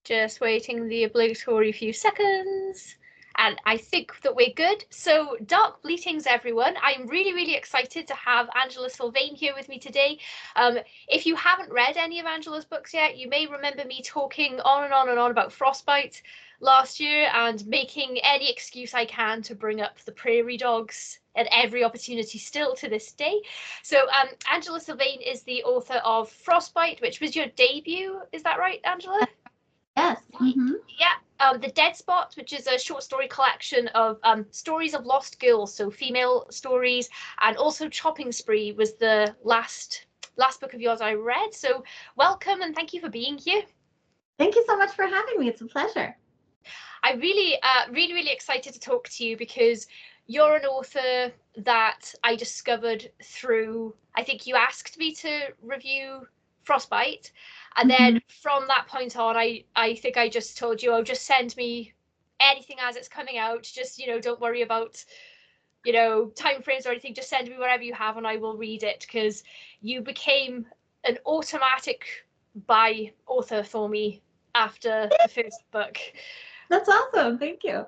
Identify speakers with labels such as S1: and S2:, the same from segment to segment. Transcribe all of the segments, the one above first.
S1: Just waiting the obligatory few seconds. And I think that we're good. So, Dark Bleatings, everyone. I'm really, really excited to have Angela Sylvaine here with me today. If you haven't read any of Angela's books yet, you may remember me talking on and on and on about Frostbite last year and making any excuse I can to bring up the prairie dogs at every opportunity still to this day. So Angela Sylvaine is the author of Frostbite, which was your debut. Is that right, Angela?
S2: Yes. Mm-hmm.
S1: Yeah. The Dead Spot, which is a short story collection of stories of lost girls, so female stories, and also Chopping Spree was the last book of yours I read. So welcome and thank you for being here.
S2: Thank you so much for having me. It's a pleasure.
S1: I'm really excited to talk to you because you're an author that I discovered through, I think you asked me to review Frostbite. And then from that point on, I think I just told you, oh, just send me anything as it's coming out. Just, don't worry about, time frames or anything. Just send me whatever you have and I will read it, because you became an automatic buy author for me after the first book.
S2: That's awesome. Thank you.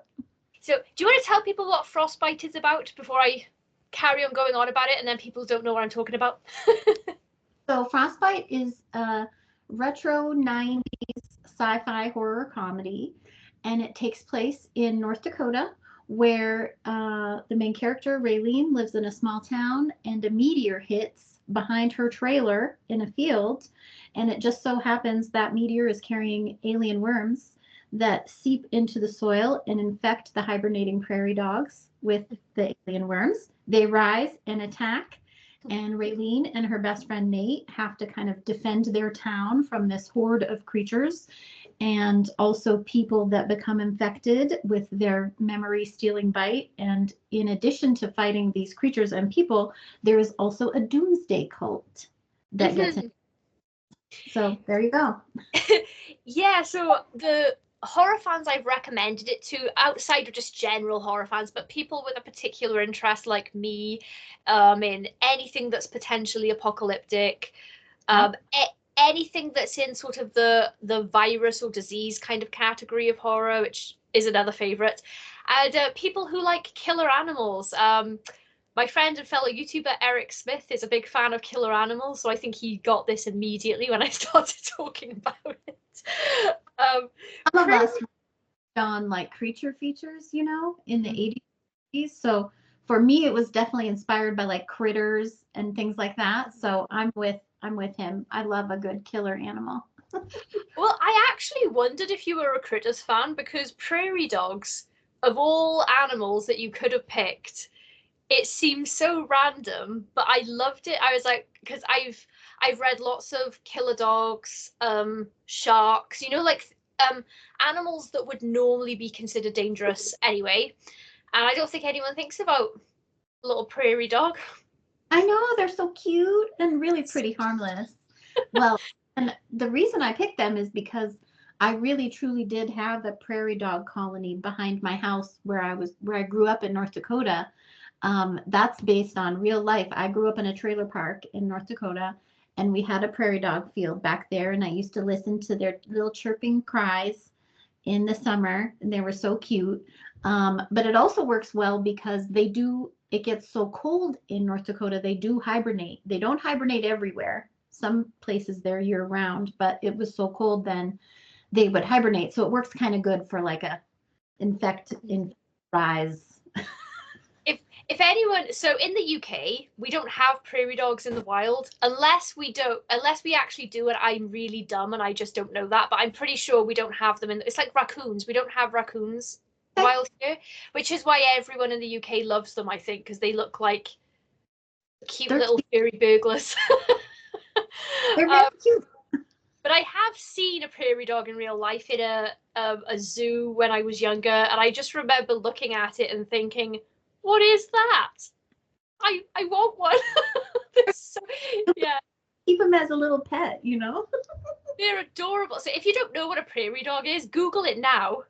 S1: So do you want to tell people what Frostbite is about before I carry on going on about it and then people don't know what I'm talking about?
S2: So Frostbite is a retro 90s sci-fi horror comedy, and it takes place in North Dakota, where the main character, Raylene, lives in a small town, and a meteor hits behind her trailer in a field, and it just so happens that meteor is carrying alien worms that seep into the soil and infect the hibernating prairie dogs with the alien worms. They rise and attack, and Raylene and her best friend Nate have to kind of defend their town from this horde of creatures, and also people that become infected with their memory stealing bite. And in addition to fighting these creatures and people, there is also a doomsday cult that gets in. So there you go.
S1: Yeah, so the horror fans I've recommended it to, outside of just general horror fans, but people with a particular interest like me, in anything that's potentially apocalyptic, anything that's in sort of the virus or disease kind of category of horror, which is another favorite, and people who like killer animals. My friend and fellow YouTuber Eric Smith is a big fan of killer animals, so I think he got this immediately when I started talking about it.
S2: Some of us on like creature features, in the 80s. So for me, it was definitely inspired by like Critters and things like that. So I'm with him. I love a good killer animal.
S1: Well, I actually wondered if you were a Critters fan, because prairie dogs, of all animals that you could have picked, it seems so random, but I loved it. I was like, because I've read lots of killer dogs, sharks, like animals that would normally be considered dangerous anyway. And I don't think anyone thinks about a little prairie dog.
S2: I know, they're so cute and really pretty harmless. Well, and the reason I picked them is because I really truly did have a prairie dog colony behind my house where I grew up in North Dakota. That's based on real life. I grew up in a trailer park in North Dakota, and we had a prairie dog field back there, and I used to listen to their little chirping cries in the summer, and they were so cute. But it also works well because it gets so cold in North Dakota, they do hibernate. They don't hibernate everywhere. Some places they're year round, but it was so cold then they would hibernate. So it works kind of good for like a infect rise.
S1: If anyone, so in the UK, we don't have prairie dogs in the wild unless we actually do it. I'm really dumb and I just don't know that, but I'm pretty sure we don't have them it's like raccoons. We don't have raccoons wild here, which is why everyone in the UK loves them, I think, because they look like cute little furry burglars.
S2: They're very cute.
S1: But I have seen a prairie dog in real life in a zoo when I was younger, and I just remember looking at it and thinking, what is that? I want one. Yeah.
S2: Keep them as a little pet,
S1: They're adorable. So if you don't know what a prairie dog is, Google it now.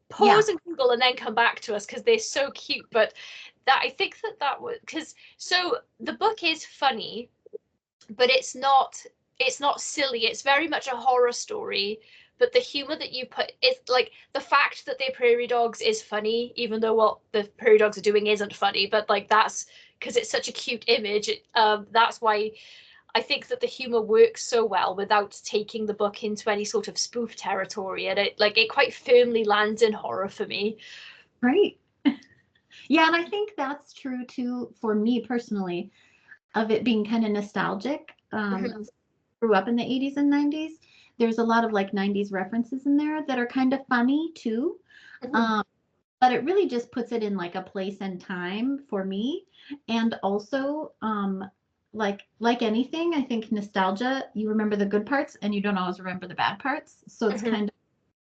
S1: Pause and Google and then come back to us, because they're so cute. But I think that was because the book is funny, but it's not silly. It's very much a horror story, but the humor that you put is like the fact that they're prairie dogs is funny, even though what the prairie dogs are doing isn't funny. But like that's because it's such a cute image. That's why I think that the humor works so well without taking the book into any sort of spoof territory, and it quite firmly lands in horror for me.
S2: Right. Yeah, and I think that's true too for me personally, of it being kind of nostalgic.
S1: Mhm.
S2: Grew up in the 80s and 90s. There's a lot of like 90s references in there that are kind of funny too.
S1: Mhm.
S2: Um, but it really just puts it in like a place and time for me. And also, like anything, I think nostalgia, you remember the good parts and you don't always remember the bad parts. So it's
S1: Mhm.
S2: kind of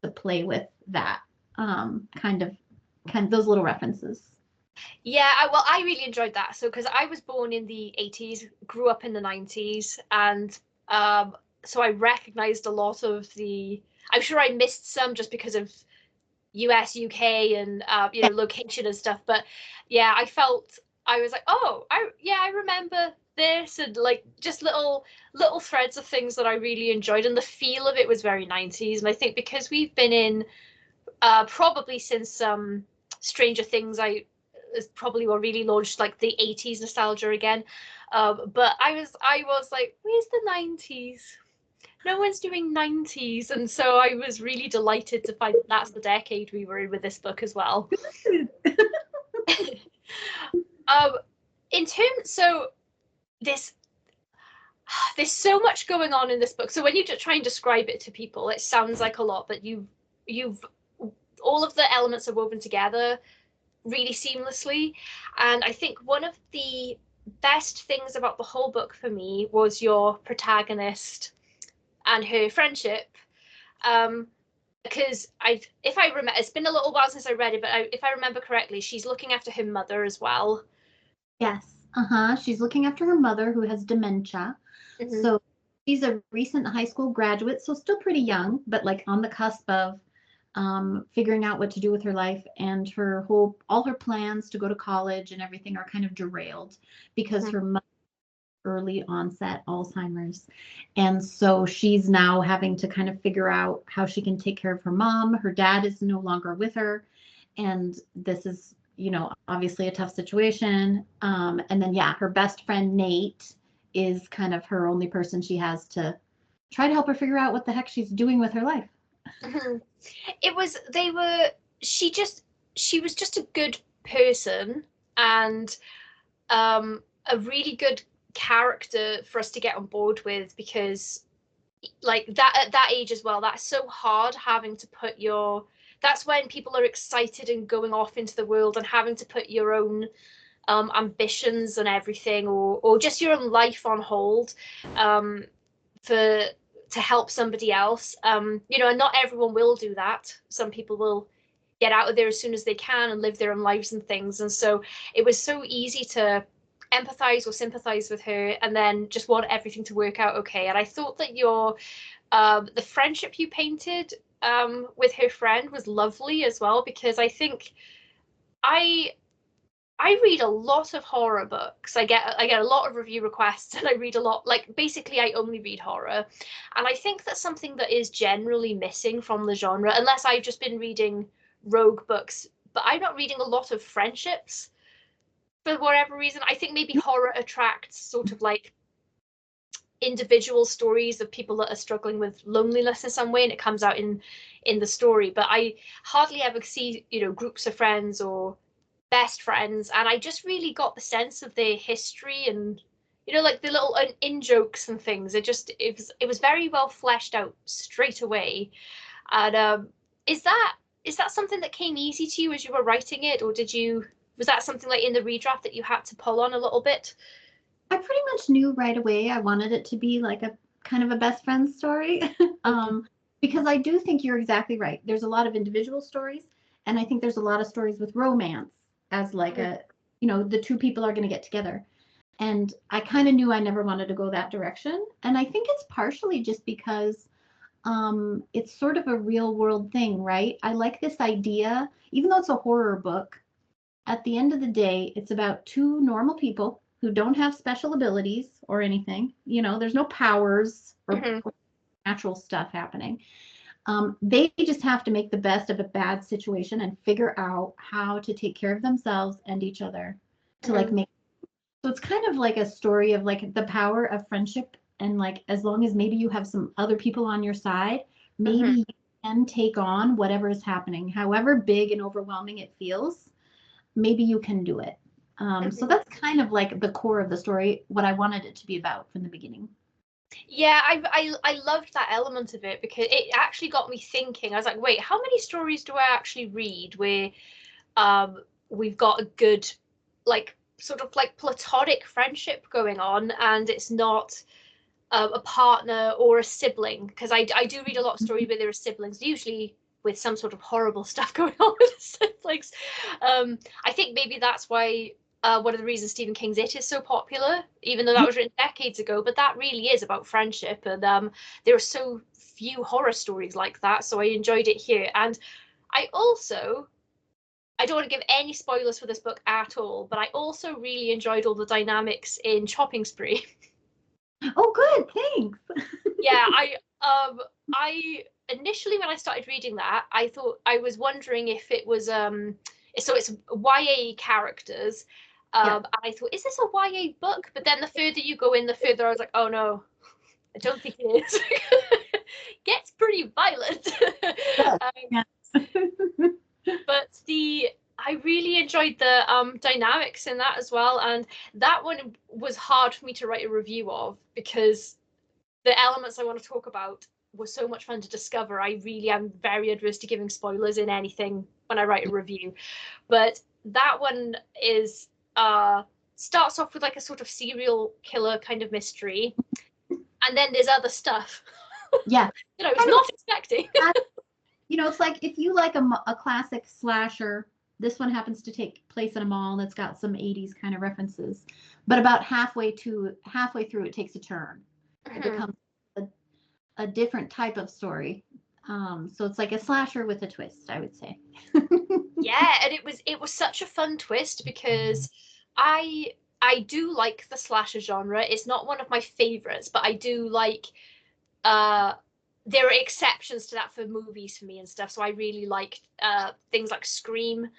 S2: to play with that, kind of those little references.
S1: Yeah, well, I really enjoyed that. So, because I was born in the 80s, grew up in the 90s, and so I recognized a lot of the. I'm sure I missed some just because of US, UK, and location and stuff. But yeah, I was like, oh, I remember this, and like just little threads of things that I really enjoyed, and the feel of it was very 90s. And I think because we've been in probably since Stranger Things, I is probably what really launched like the 80s nostalgia again. But I was like, where's the 90s? No one's doing 90s, and so I was really delighted to find that that's the decade we were in with this book as well. um, in terms, so this there's so much going on in this book. So when you try and describe it to people, it sounds like a lot, but you've all of the elements are woven together really seamlessly. And I think one of the best things about the whole book for me was your protagonist and her friendship. Um, because if I remember, it's been a little while since I read it, but if I remember correctly, she's looking after her mother as well.
S2: Yes. Uh-huh. She's looking after her mother who has dementia.
S1: Mm-hmm.
S2: So she's a recent high school graduate, so still pretty young, but like on the cusp of figuring out what to do with her life, and all her plans to go to college and everything are kind of derailed because
S1: Mm-hmm.
S2: her mother early onset Alzheimer's. And so she's now having to kind of figure out how she can take care of her mom. Her dad is no longer with her. And this is, obviously a tough situation. And then, yeah, her best friend, Nate, is kind of her only person she has to try to help her figure out what the heck she's doing with her life.
S1: Mm-hmm. It was they were she was just a good person, and a really good character for us to get on board with, because like that at that age as well, that's so hard having to put your that's when people are excited and going off into the world and having to put your own ambitions and everything, or just your own life on hold, um, for to help somebody else. And not everyone will do that. Some people will get out of there as soon as they can and live their own lives and things. And so it was so easy to empathize or sympathize with her, and then just want everything to work out okay. And I thought that the friendship you painted with her friend was lovely as well, because I think I I read a lot of horror books. I get a lot of review requests, and I read a lot. Like basically, I only read horror, and I think that's something that is generally missing from the genre, unless I've just been reading rogue books. But I'm not reading a lot of friendships for whatever reason. I think maybe horror attracts sort of like individual stories of people that are struggling with loneliness in some way, and it comes out in the story. But I hardly ever see groups of friends or best friends, and I just really got the sense of their history, and like the little in jokes and things. It was very well fleshed out straight away. And is that something that came easy to you as you were writing it, or was that something like in the redraft that you had to pull on a little bit?
S2: I pretty much knew right away I wanted it to be like a kind of a best friend story.
S1: Mm-hmm.
S2: Because I do think you're exactly right. There's a lot of individual stories, and I think there's a lot of stories with romance as like the two people are going to get together. And I kind of knew I never wanted to go that direction. And I think it's partially just because it's sort of a real world thing, right? I like this idea, even though it's a horror book, at the end of the day, it's about two normal people who don't have special abilities or anything. There's no powers or
S1: Mm-hmm.
S2: natural stuff happening. They just have to make the best of a bad situation and figure out how to take care of themselves and each other to like
S1: Mhm.
S2: make. So it's kind of like a story of like the power of friendship, and like as long as maybe you have some other people on your side, maybe
S1: Mhm.
S2: you can take on whatever is happening, however big and overwhelming it feels. Maybe you can do it. So
S1: Mhm.
S2: that's kind of like the core of the story, what I wanted it to be about from the beginning.
S1: Yeah, I loved that element of it because it actually got me thinking. I was like, wait, how many stories do I actually read where we've got a good, like, sort of like platonic friendship going on, and it's not a partner or a sibling? Because I do read a lot of stories where there are siblings, usually with some sort of horrible stuff going on with the siblings. I think maybe that's why one of the reasons Stephen King's It is so popular, even though that was written decades ago. But that really is about friendship, and there are so few horror stories like that. So I enjoyed it here, and I also. I don't want to give any spoilers for this book at all, but I also really enjoyed all the dynamics in Chopping Spree.
S2: Oh, good, thanks.
S1: Yeah, I initially when I started reading that, I thought I was wondering if it was so it's YA characters.
S2: Yeah.
S1: And I thought, is this a YA book? But then the further you go in, the further I was like, oh no, I don't think it is. Gets pretty violent. um,
S2: Yeah.
S1: but the I really enjoyed the dynamics in that as well, and that one was hard for me to write a review of because the elements I want to talk about were so much fun to discover. I really am very adverse to giving spoilers in anything when I write a review. But that one is starts off with like a sort of serial killer kind of mystery. And then there's other stuff
S2: Yeah.
S1: that I was
S2: Kind of,
S1: not expecting.
S2: it's like if you like a classic slasher, this one happens to take place in a mall and it's got some 80s kind of references. But about halfway through, it takes a turn. It
S1: Mhm.
S2: becomes a different type of story. So it's like a slasher with a twist, I would say.
S1: Yeah, and it was such a fun twist because I I do like the slasher genre. It's not one of my favorites, but I do like uh there are exceptions to that for movies for me and stuff. So I really like things like Scream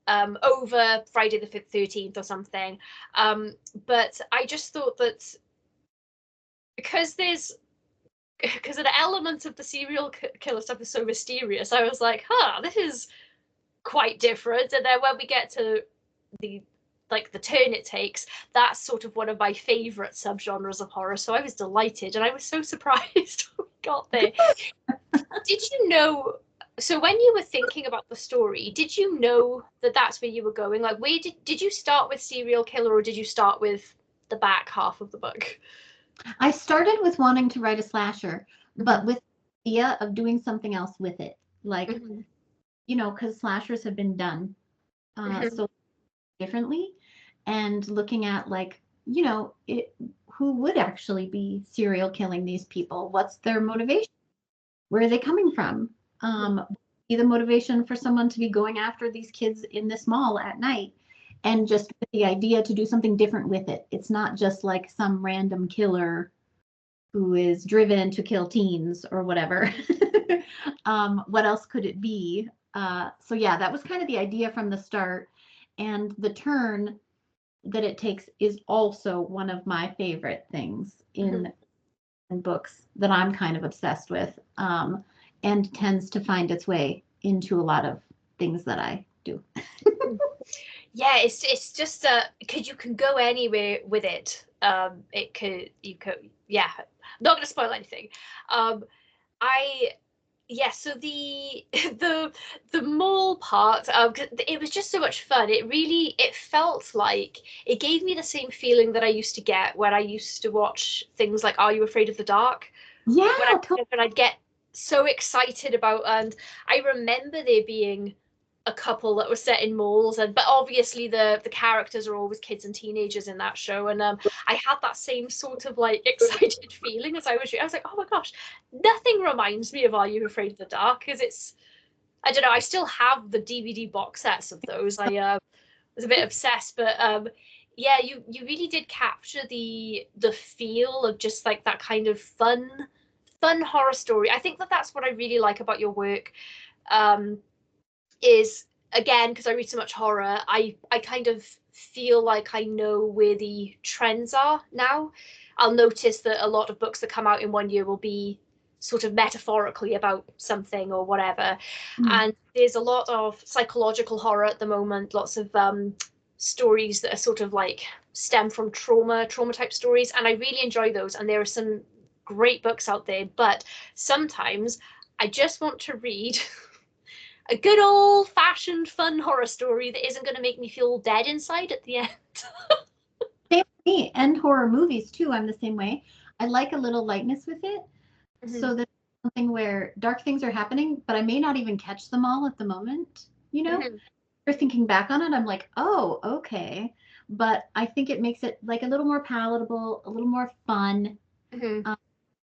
S1: over Friday the 13th or something. But I just thought that because there's because an element of the serial killer stuff is so mysterious, I was like, huh, this is quite different. And then when we get to the the turn it takes, that's sort of one of my favorite subgenres of horror. So I was delighted and I was so surprised when we got there. Did you know? So when you were thinking about the story, did you know that that's where you were going? Like, where did you start with serial killer, or did you start with the back half of the book?
S2: I started with wanting to write a slasher,
S1: Mm-hmm.
S2: but with the idea of doing something else with it. Like,
S1: Mm-hmm.
S2: because slashers have been done
S1: Mm-hmm.
S2: so differently, and looking at like, who would actually be serial killing these people? What's their motivation? Where are they coming from? Be the motivation for someone to be going after these kids in this mall at night, and just the idea to do something different with it. It's not just like some random killer who is driven to kill teens or whatever. What else could it be? So yeah, that was kind of the idea from the start, and the turn that it takes is also one of my favorite things
S1: Mm-hmm.
S2: in books that I'm kind of obsessed with, and tends to find its way into a lot of things that I do.
S1: Yeah, it's just because you can go anywhere with it. It could you could yeah. Not gonna spoil anything. I yeah. So the the mall part. 'Cause it was just so much fun. It felt like it gave me the same feeling that I used to get when I used to watch things like Are You Afraid of the Dark? When
S2: Yeah,
S1: I'd get so excited about, and I remember there being a couple that were set in malls, and but obviously the characters are always kids and teenagers in that show, and I had that same sort of like excited feeling as I was like, oh my gosh, nothing reminds me of Are You Afraid of the Dark? Because it's I don't know, I still have the DVD box sets of those. I was a bit obsessed, but yeah, you really did capture the feel of just like that kind of fun fun horror story. I think that that's what I really like about your work. Is again, because I read so much horror, I kind of feel like I know where the trends are now. I'll notice that a lot of books that come out in one year will be sort of metaphorically about something or whatever.
S2: Mm.
S1: And there's a lot of psychological horror at the moment, lots of stories that are sort of like stem from trauma type stories. And I really enjoy those. And there are some great books out there, but sometimes I just want to read a good old fashioned fun horror story that isn't going to make me feel dead inside at the end.
S2: Same with me, and horror movies too. I'm the same way. I like a little lightness with it,
S1: Mm-hmm.
S2: so that something where dark things are happening, but I may not even catch them all at the moment. You know,
S1: Mm-hmm.
S2: you're thinking back on it, I'm like, oh, okay. But I think it makes it like a little more palatable, a little more fun.
S1: Mm-hmm.
S2: Um,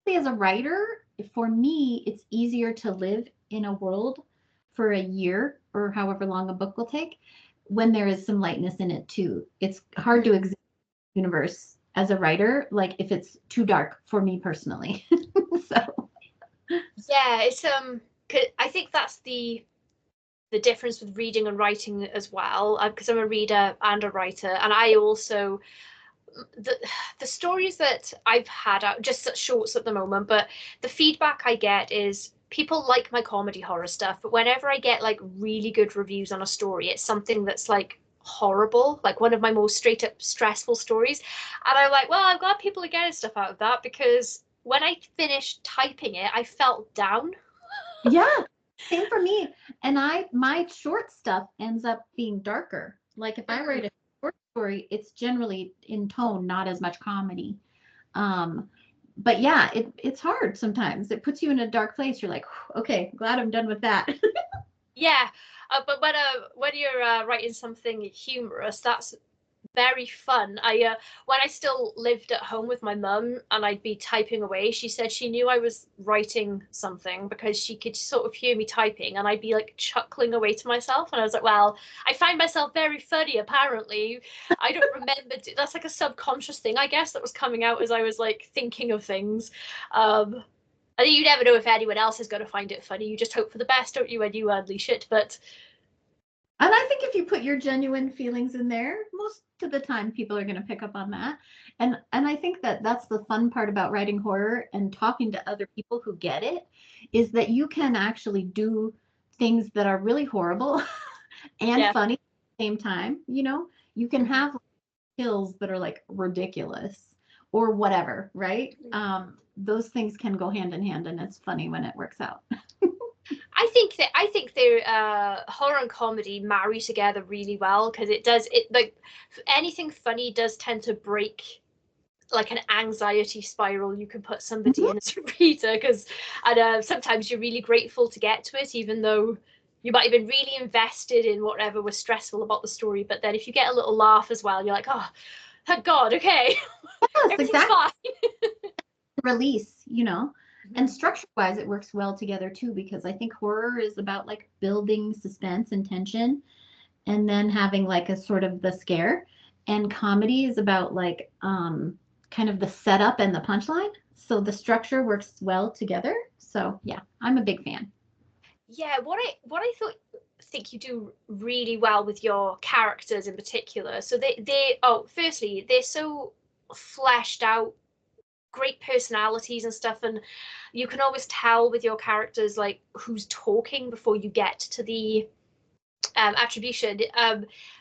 S2: as a writer, for me, it's easier to live in a world for a year or however long a book will take when there is some lightness in it too. It's hard to exist in the universe as a writer, like if it's too dark for me personally. So,
S1: Yeah, it's 'cause I think that's the difference with reading and writing as well, because I'm a reader and a writer, and I also the the stories that I've had out just such shorts at the moment, but the feedback I get is people like my comedy horror stuff, but whenever I get like really good reviews on a story, it's something that's like horrible, like one of my most straight up stressful stories. And I'm like, well, I'm glad people are getting stuff out of that because when I finished typing it, I felt down.
S2: yeah, same for me. And my short stuff ends up being darker. Like if I
S1: Mm.
S2: write a short story, it's generally in tone, not as much comedy. Um, but yeah, it's hard sometimes. It puts you in a dark place. You're like, okay, glad I'm done with that.
S1: Yeah, but when you're writing something humorous, that's very fun. I when I still lived at home with my mum and I'd be typing away, she said she knew I was writing something because she could sort of hear me typing and I'd be like chuckling away to myself. And I was like, well, I find myself very funny apparently. I don't remember. That's like a subconscious thing, I guess, that was coming out as I was like thinking of things. I think you never know if anyone else is going to find it funny. You just hope for the best, don't you, when you unleash it? But
S2: And I think if you put your genuine feelings in there, most of the time people are going to pick up on that. And I think that that's the fun part about writing horror and talking to other people who get it is that you can actually do things that are really horrible and
S1: yeah.
S2: funny at the same time, you know? You can have skills that are like ridiculous or whatever, right? Those things can go hand in hand and it's funny when it works out.
S1: I think their horror and comedy marry together really well because it like anything funny does tend to break like an anxiety spiral you can put somebody
S2: Mhm.
S1: in as a reader because and sometimes you're really grateful to get to it even though you might have been really invested in whatever was stressful about the story, but then if you get a little laugh as well, you're like, oh, thank God, okay,
S2: Yes,
S1: everything's
S2: exactly.
S1: fine.
S2: Release, you know. And
S1: Mhm.
S2: structure wise, it works well together too, because I think horror is about like building suspense and tension and then having like a sort of the scare. And comedy is about like kind of the setup and the punchline. So the structure works well together. So yeah, I'm a big fan.
S1: Yeah, what I thought think you do really well with your characters in particular. So they oh, firstly, they're so fleshed out, great personalities and stuff, and you can always tell with your characters like who's talking before you get to the attribution,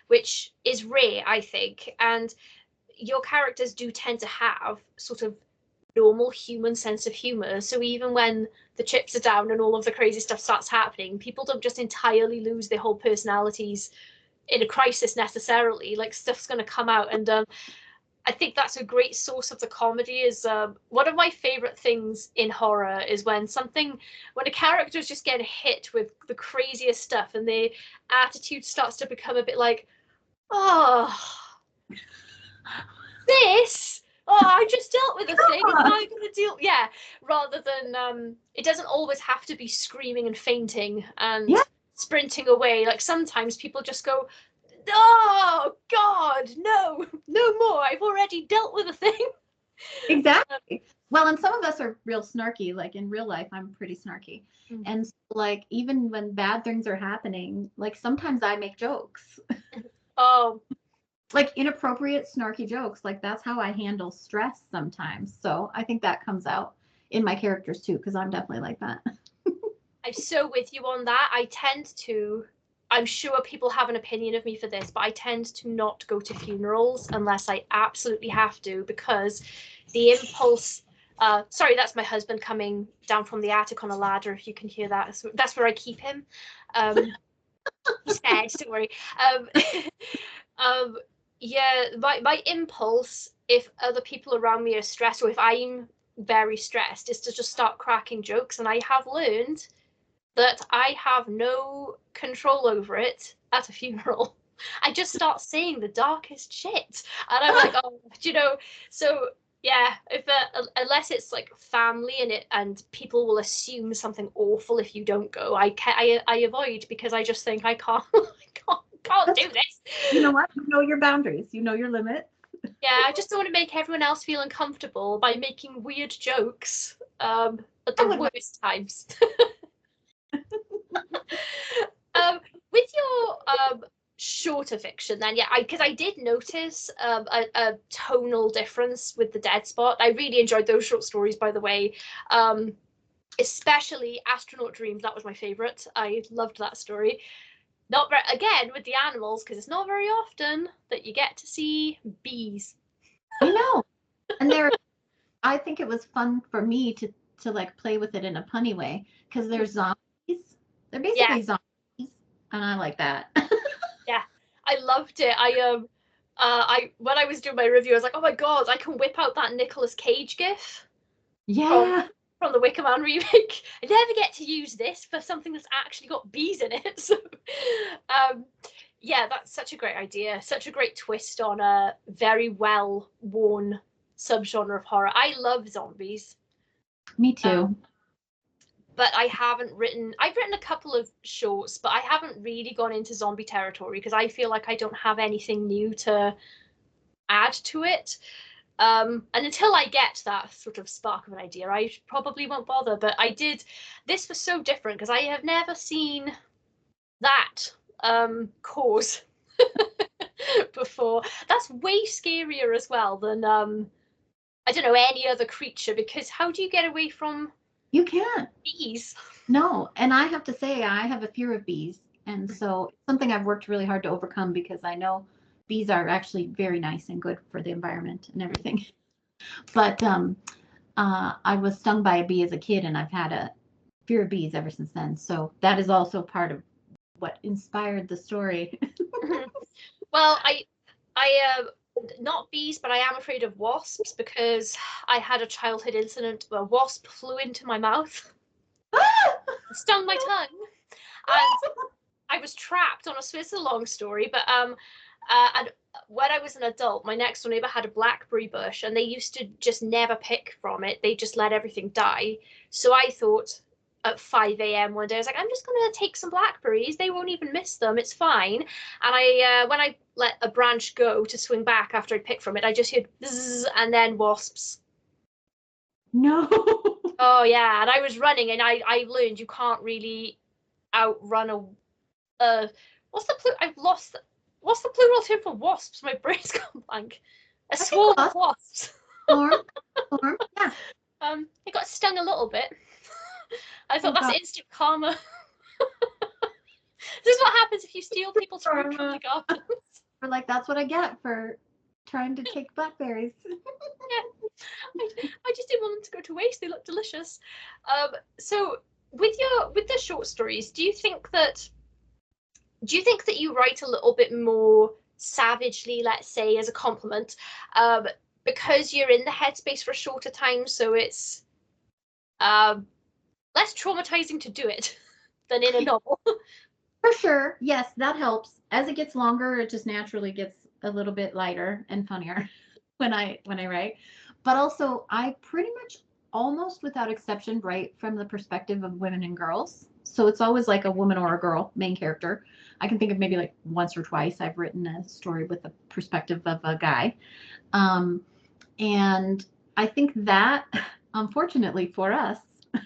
S1: which is rare, I think. And your characters do tend to have sort of normal human sense of humor. So even when the chips are down and all of the crazy stuff starts happening, people don't just entirely lose their whole personalities in a crisis necessarily. Like stuff's going to come out, and I think that's a great source of the comedy. Is one of my favorite things in horror is when a character is just getting hit with the craziest stuff, and their attitude starts to become a bit like, oh, this oh, I just dealt with a thing and now I'm gonna deal, yeah, rather than it doesn't always have to be screaming and fainting and
S2: Yeah,
S1: sprinting away. Like sometimes people just go, oh God, no, no more, I've already dealt with a thing.
S2: exactly. Well, and some of us are real snarky. Like in real life, I'm pretty snarky.
S1: Mm.
S2: And so, like, even when bad things are happening, like sometimes I make jokes,
S1: Oh,
S2: like inappropriate, snarky jokes. Like that's how I handle stress sometimes. So I think that comes out in my characters too, because I'm definitely like that.
S1: I'm so with you on that. I'm sure people have an opinion of me for this, but I tend to not go to funerals unless I absolutely have to, because the impulse. Sorry, that's my husband coming down from the attic on a ladder. If you can hear that, that's where I keep him. He's fed. Don't worry. Um, um, yeah, my impulse, if other people around me are stressed, or if I'm very stressed, is to just start cracking jokes, and I have learned that I have no control over it at a funeral. I just start saying the darkest shit, and I'm like, oh, so yeah, if unless it's like family and people will assume something awful if you don't go, I avoid, because I just think I can't can't do this.
S2: You know what? You know your boundaries. You know your limit.
S1: Yeah, I just don't want to make everyone else feel uncomfortable by making weird jokes at the worst times. With your shorter fiction, then, yeah, because I did notice a tonal difference with the Dead Spot. I really enjoyed those short stories, by the way. Especially Astronaut Dreams. That was my favorite. I loved that story. Not very, again, with the animals, because it's not very often that you get to see bees.
S2: I know. And I think it was fun for me to like play with it in a punny way, because they're zombies. They're basically zombies, and I like that.
S1: Yeah, I loved it. I when I was doing my review, I was like, oh my god, I can whip out that Nicolas Cage gif.
S2: Yeah.
S1: From the Wicker Man remake. I never get to use this for something that's actually got bees in it. So, yeah, that's such a great idea. Such a great twist on a very well worn subgenre of horror. I love zombies.
S2: Me too.
S1: But I've written a couple of shorts, but I haven't really gone into zombie territory because I feel like I don't have anything new to add to it. And until I get that sort of spark of an idea, I probably won't bother. But this was so different because I have never seen that cause before. That's way scarier as well than I don't know, any other creature, because how do you get away from
S2: You can't.
S1: bees?
S2: No, and I have to say I have a fear of bees, and so it's something I've worked really hard to overcome, because I know bees are actually very nice and good for the environment and everything. But I was stung by a bee as a kid, and I've had a fear of bees ever since then. So that is also part of what inspired the story.
S1: Well, I not bees, but I am afraid of wasps, because I had a childhood incident where a wasp flew into my mouth, stung my tongue, and I was trapped on a Swiss. It's a long story, but and when I was an adult, my next door neighbor had a blackberry bush, and they used to just never pick from it. They just let everything die. So I thought at 5 a.m. one day, I was like, I'm just gonna take some blackberries. They won't even miss them. It's fine. And when I let a branch go to swing back after I'd picked from it, I just heard bzzz, and then wasps.
S2: No.
S1: Oh yeah, and I was running, and I learned you can't really outrun a what's the I've lost. What's the plural term for wasps? My brain's gone blank. A swarm of wasps.
S2: Swarm. Yeah.
S1: I got stung a little bit. I thought that's instant karma. This is what happens if you steal people's fruit from the gardens.
S2: Or like, that's what I get for trying to take blackberries.
S1: Yeah, I just didn't want them to go to waste. They look delicious. So with the short stories, do you think that you write a little bit more savagely, let's say, as a compliment, because you're in the headspace for a shorter time, so it's less traumatizing to do it than in a novel?
S2: For sure. Yes, that helps. As it gets longer, it just naturally gets a little bit lighter and funnier when I write. But also, I pretty much almost without exception write from the perspective of women and girls. So it's always like a woman or a girl main character. I can think of maybe like once or twice I've written a story with the perspective of a guy. And I think that unfortunately for us, like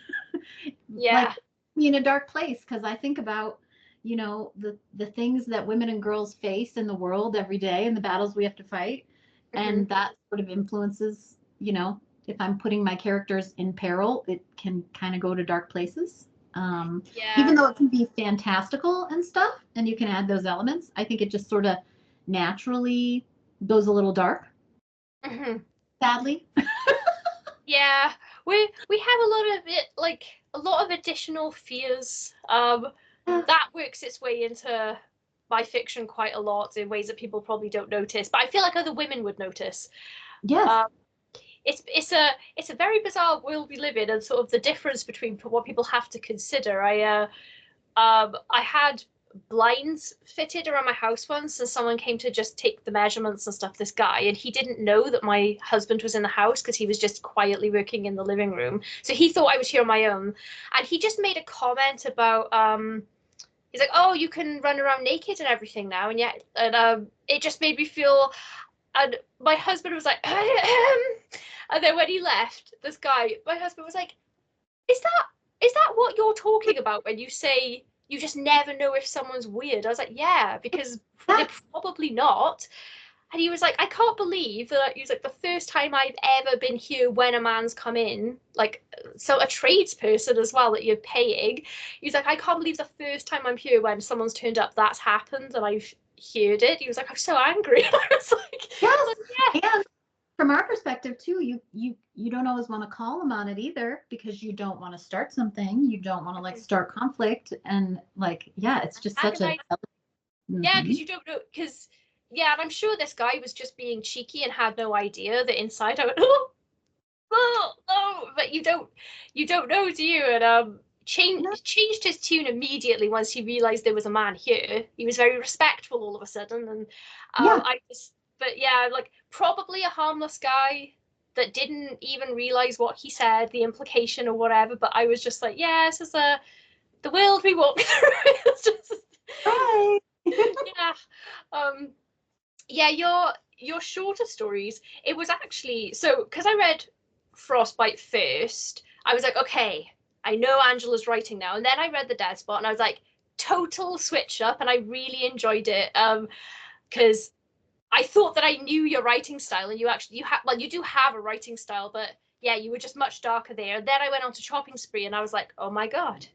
S1: Yeah.
S2: in a dark place, because I think about, the things that women and girls face in the world every day and the battles we have to fight.
S1: Hmm.
S2: And that sort of influences, if I'm putting my characters in peril, it can kind of go to dark places.
S1: Yeah.
S2: Even though it can be fantastical and stuff, and you can add those elements, I think it just sort of naturally goes a little dark,
S1: Hmm.
S2: sadly.
S1: Yeah. We have a lot of it, like a lot of additional fears. That works its way into my fiction quite a lot in ways that people probably don't notice, but I feel like other women would notice.
S2: Yes.
S1: Um, it's a very bizarre world we live in, and sort of the difference between what people have to consider. I had blinds fitted around my house once, and someone came to just take the measurements and stuff. This guy, and he didn't know that my husband was in the house because he was just quietly working in the living room. So he thought I was here on my own, and he just made a comment about he's like, "Oh, you can run around naked and everything now," and yet, and it just made me feel. And my husband was like, and then when he left, this guy, my husband was like, is that what you're talking about when you say you just never know if someone's weird? I was like, yeah, because they're probably not. And he was like, I can't believe that. He was like, the first time I've ever been here when a man's come in, like, so a tradesperson as well that you're paying. He's like, I can't believe the first time I'm here when someone's turned up, that's happened, and I've heard it. He was like, I'm so angry. I was
S2: Yes.
S1: like, yeah.
S2: And from our perspective too, you don't always want to call them on it either, because you don't want to start something. You don't want to like start conflict, and like, yeah, it's just such a.
S1: Yeah,
S2: Mhm.
S1: because you don't know. Because yeah, and I'm sure this guy was just being cheeky and had no idea that inside I went, oh, but you don't know, do you? And
S2: No.
S1: changed his tune immediately once he realized there was a man here. He was very respectful all of a sudden, and
S2: Yeah.
S1: I just, but yeah, like probably a harmless guy that didn't even realize what he said, the implication or whatever. But I was just like, yeah, this is the world we walk through. It's just,
S2: Right.
S1: yeah. Um, yeah, your shorter stories, it was actually so because I read Frostbite first, I was like, okay, I know Angela's writing now. And then I read The Dead Spot and I was like, total switch up, and I really enjoyed it. Because I thought that I knew your writing style, and you have, well, you do have a writing style, but yeah, you were just much darker there. And then I went on to Chopping Spree and I was like, oh my god,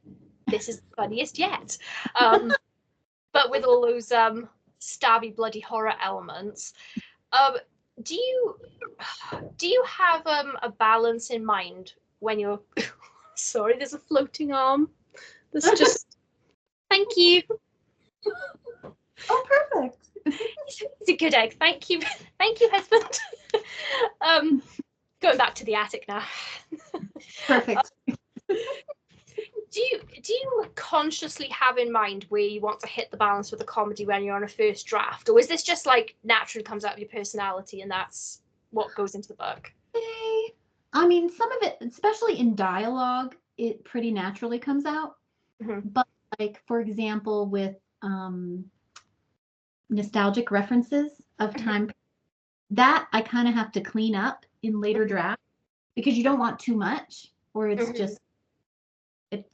S1: this is the funniest yet. Um, but with all those stabby bloody horror elements. Um, do you do you have a balance in mind when you're sorry, there's a floating arm. That's just thank you.
S2: Oh, perfect.
S1: It's a good egg. Thank you. Thank you, husband. um going back to the attic now.
S2: Perfect.
S1: Do you consciously have in mind where you want to hit the balance with a comedy when you're on a first draft, or is this just like naturally comes out of your personality and that's what goes into the book?
S2: I mean, some of it, especially in dialogue, it pretty naturally comes out.
S1: Mm-hmm.
S2: But like, for example, with nostalgic references of
S1: Mm-hmm.
S2: time, that I kind of have to clean up in later
S1: Mm-hmm.
S2: drafts, because you don't want too much, or it's
S1: Mm-hmm.
S2: just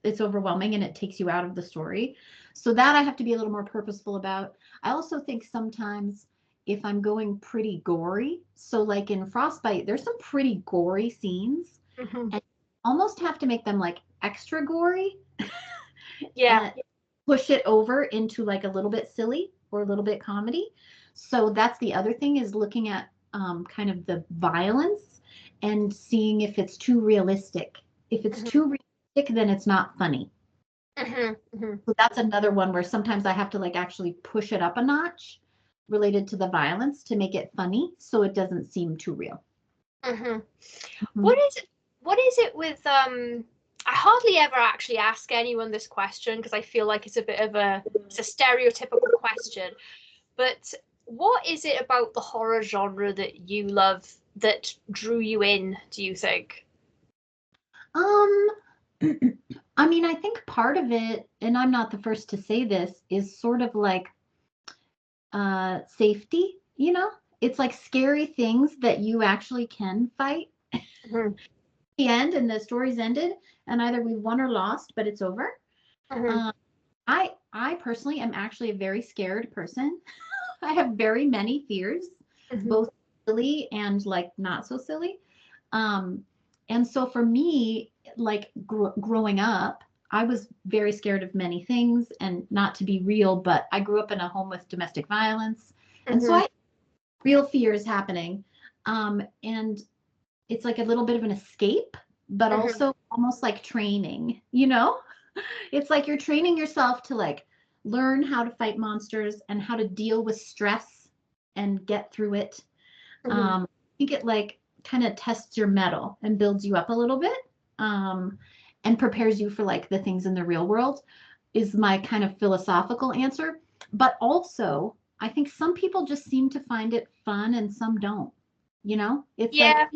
S2: it's overwhelming and it takes you out of the story. So that I have to be a little more purposeful about. I also think sometimes if I'm going pretty gory, so like in Frostbite, there's some pretty gory scenes,
S1: Mm-hmm.
S2: and almost have to make them like extra gory
S1: Yeah.
S2: and push it over into like a little bit silly or a little bit comedy. So that's the other thing, is looking at kind of the violence and seeing if it's too realistic. If it's
S1: Mm-hmm.
S2: too realistic, then it's not funny.
S1: Mm-hmm. Mm-hmm.
S2: So that's another one where sometimes I have to like actually push it up a notch related to the violence to make it funny so it doesn't seem too real.
S1: Mm-hmm.
S2: Mhm.
S1: What is it with I hardly ever actually ask anyone this question because I feel like it's a stereotypical question. But what is it about the horror genre that you love that drew you in, do you think?
S2: Um, I mean, I think part of it, and I'm not the first to say this, is sort of like safety, It's like scary things that you actually can fight.
S1: Mm-hmm.
S2: the end and the story's ended, and either we've won or lost, but it's over.
S1: Mm-hmm.
S2: I personally am actually a very scared person. I have very many fears,
S1: Mm-hmm.
S2: both silly and like not so silly. Um, and so for me, like growing up, I was very scared of many things, and not to be real, but I grew up in a home with domestic violence. And so
S1: Mm-hmm.
S2: I had real fears happening. And it's like a little bit of an escape, but
S1: Mm-hmm.
S2: also almost like training, you know? It's like you're training yourself to like learn how to fight monsters and how to deal with stress and get through it.
S1: Mm-hmm.
S2: I think it like kind of tests your mettle and builds you up a little bit, and prepares you for like the things in the real world, is my kind of philosophical answer. But also, I think some people just seem to find it fun and some don't. You know, it's like
S1: Yeah.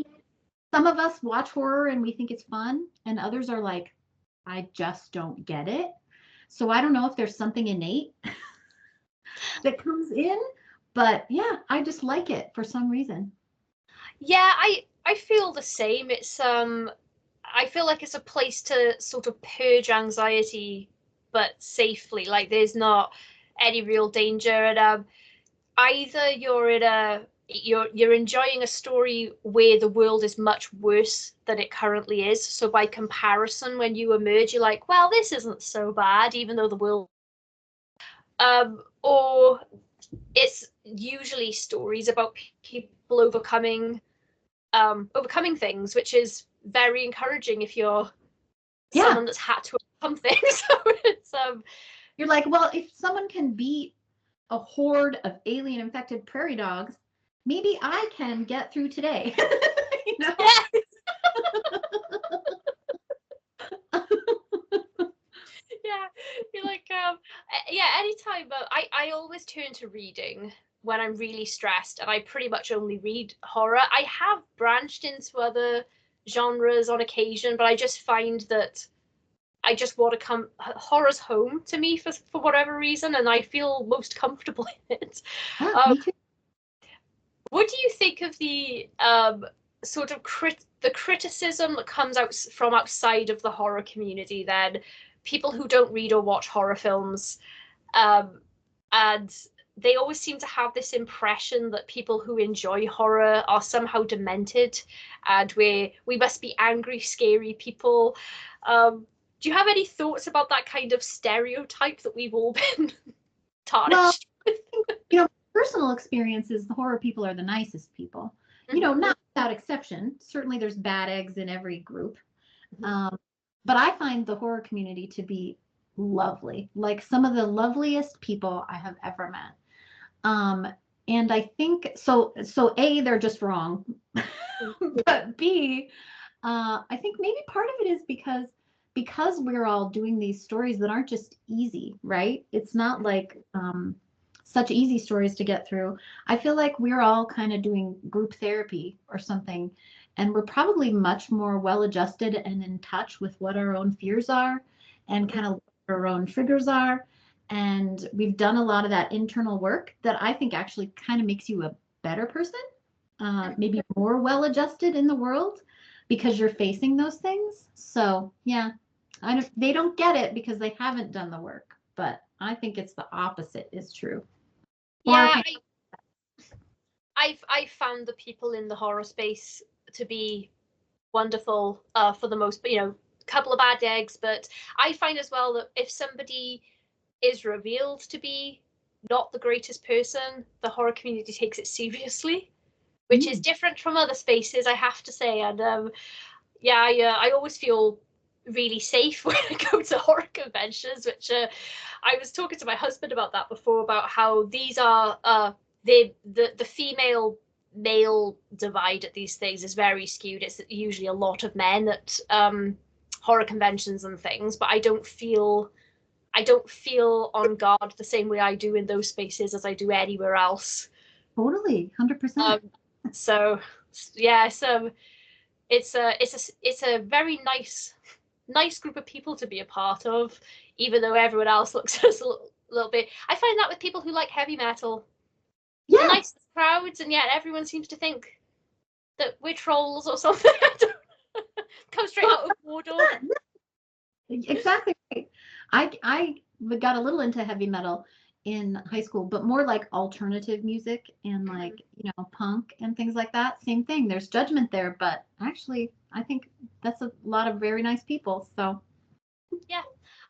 S2: some of us watch horror and we think it's fun, and others are like, I just don't get it. So I don't know if there's something innate that comes in, but yeah, I just like it for some reason.
S1: Yeah, I feel the same. It's I feel like it's a place to sort of purge anxiety, but safely. Like there's not any real danger, and either you're enjoying a story where the world is much worse than it currently is. So by comparison, when you emerge, you're like, well, this isn't so bad, even though the world. Or it's usually stories about people overcoming things, which is very encouraging if you're
S2: Yeah.
S1: someone that's had to overcome things. So it's
S2: You're like, well, if someone can beat a horde of alien infected prairie dogs, maybe I can get through today. You know?
S1: yeah. Yeah, you're like yeah, anytime I always turn to reading when I'm really stressed, and I pretty much only read horror. I have branched into other genres on occasion, but I just find that I just want to come horror's home to me for whatever reason, and I feel most comfortable in it.
S2: Yeah,
S1: um
S2: me too.
S1: what do you think of the sort of the criticism that comes out from outside of the horror community, then people who don't read or watch horror films, um, and they always seem to have this impression that people who enjoy horror are somehow demented, and we must be angry, scary people. Do you have any thoughts about that kind of stereotype that we've all been
S2: Well,
S1: tarnished with?
S2: you know, personal experiences, the horror people are the nicest people. You know,
S1: Mm-hmm.
S2: not without exception. Certainly there's bad eggs in every group.
S1: Mm-hmm.
S2: Um, but I find the horror community to be lovely, like some of the loveliest people I have ever met. Um, and I think so. So A, they're just wrong, but B, I think maybe part of it is because we're all doing these stories that aren't just easy, right? It's not like such easy stories to get through. I feel like we're all kind of doing group therapy or something, and we're probably much more well adjusted and in touch with what our own fears are and kind of what our own triggers are. And we've done a lot of that internal work that I think actually kind of makes you a better person, maybe more well adjusted in the world because you're facing those things. So yeah, they don't get it because they haven't done the work, but I think it's the opposite is true. Horror
S1: Yeah,
S2: fans,
S1: I've found the people in the horror space to be wonderful, for the most, a couple of bad eggs, but I find as well that if somebody is revealed to be not the greatest person, the horror community takes it seriously, which is
S2: mm,
S1: different from other spaces, I have to say. And yeah, I always feel really safe when I go to horror conventions, which I was talking to my husband about that before, about how these are the female male divide at these things is very skewed. It's usually a lot of men at horror conventions and things, but I don't feel on guard the same way I do in those spaces as I do anywhere else.
S2: totally, 100%.
S1: Um, so yeah, so it's a very nice group of people to be a part of, even though everyone else looks at us a little bit. I find that with people who like heavy metal, the
S2: Yeah,
S1: nicest crowds, and yet everyone seems to think that we're trolls or something. Comes straight out of Mordor.
S2: Exactly right. I got a little into heavy metal in high school, but more like alternative music and like, punk and things like that. Same thing. There's judgment there, but actually I think that's a lot of very nice people. So
S1: Yeah.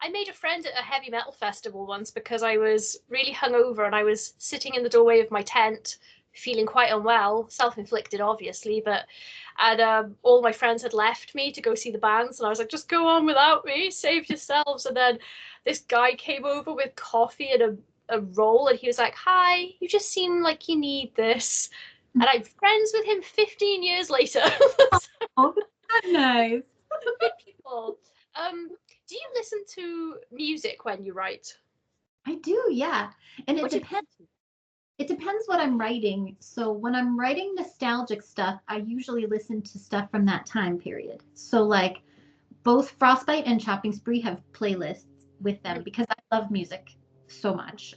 S1: I made a friend at a heavy metal festival once because I was really hungover and I was sitting in the doorway of my tent feeling quite unwell, self-inflicted obviously, but and all my friends had left me to go see the bands and I was like, just go on without me, save yourselves. And then this guy came over with coffee and a roll and he was like, hi, you just seem like you need this. And I'm friends with him 15 years later.
S2: oh, nice.
S1: Good people. Do you listen to music when you write?
S2: I do, yeah. And it depends. It depends what I'm writing. So when I'm writing nostalgic stuff, I usually listen to stuff from that time period. So like both Frostbite and Chopping Spree have playlists with them because I love music so much.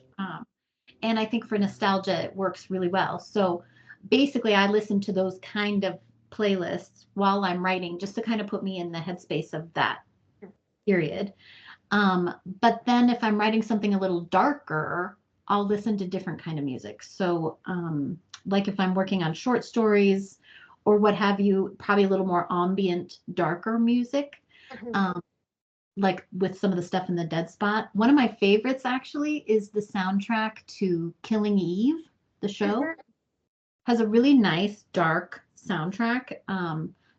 S2: And I think for nostalgia, it works really well. So basically, I listen to those kind of playlists while I'm writing just to kind of put me in the headspace of that period. But then if I'm writing something a little darker, I'll listen to different kind of music. So like if I'm working on short stories or what have you, probably a little more ambient, darker music. Like with some of the stuff in the Dead Spot. One of my favorites actually is the soundtrack to Killing Eve, the show. Has a really nice dark soundtrack.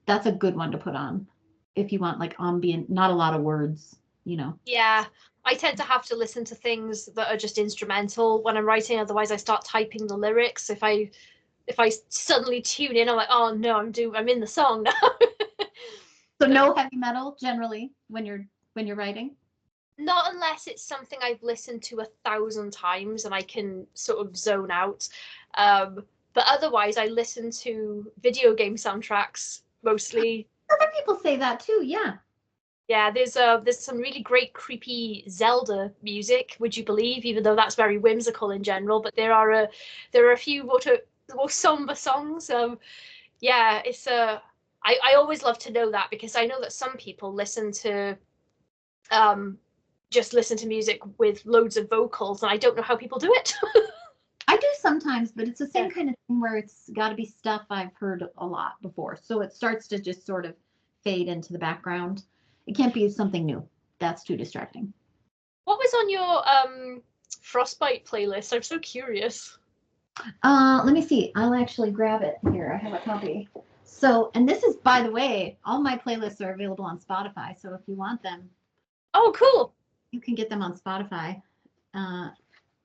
S2: That's a good one to put on if you want like ambient, not a lot of words,
S1: Yeah, I tend to have to listen to things that are just instrumental when I'm writing. Otherwise, I start typing the lyrics. If I suddenly tune in, I'm like, oh no, I'm in the song now.
S2: So no heavy metal generally when you're writing.
S1: Not unless it's something I've listened to 1,000 times and I can sort of zone out. But otherwise, I listen to video game soundtracks mostly.
S2: Other people say that too. Yeah.
S1: Yeah, there's some really great creepy Zelda music, would you believe? Even though that's very whimsical in general, but there are a few more somber songs. Yeah, it's I always love to know that because I know that some people um just listen to music with loads of vocals, and I don't know how people do it.
S2: I do sometimes, but it's the same kind of thing where it's got to be stuff I've heard a lot before. So it starts to just sort of fade into the background. It can't be something new. That's too distracting.
S1: What was on your Frostbite playlist? I'm so curious.
S2: Let me see. I'll actually grab it here. I have a copy. So, and this is, by the way, all my playlists are available on Spotify. So if you want them,
S1: Oh, cool.
S2: you can get them on Spotify.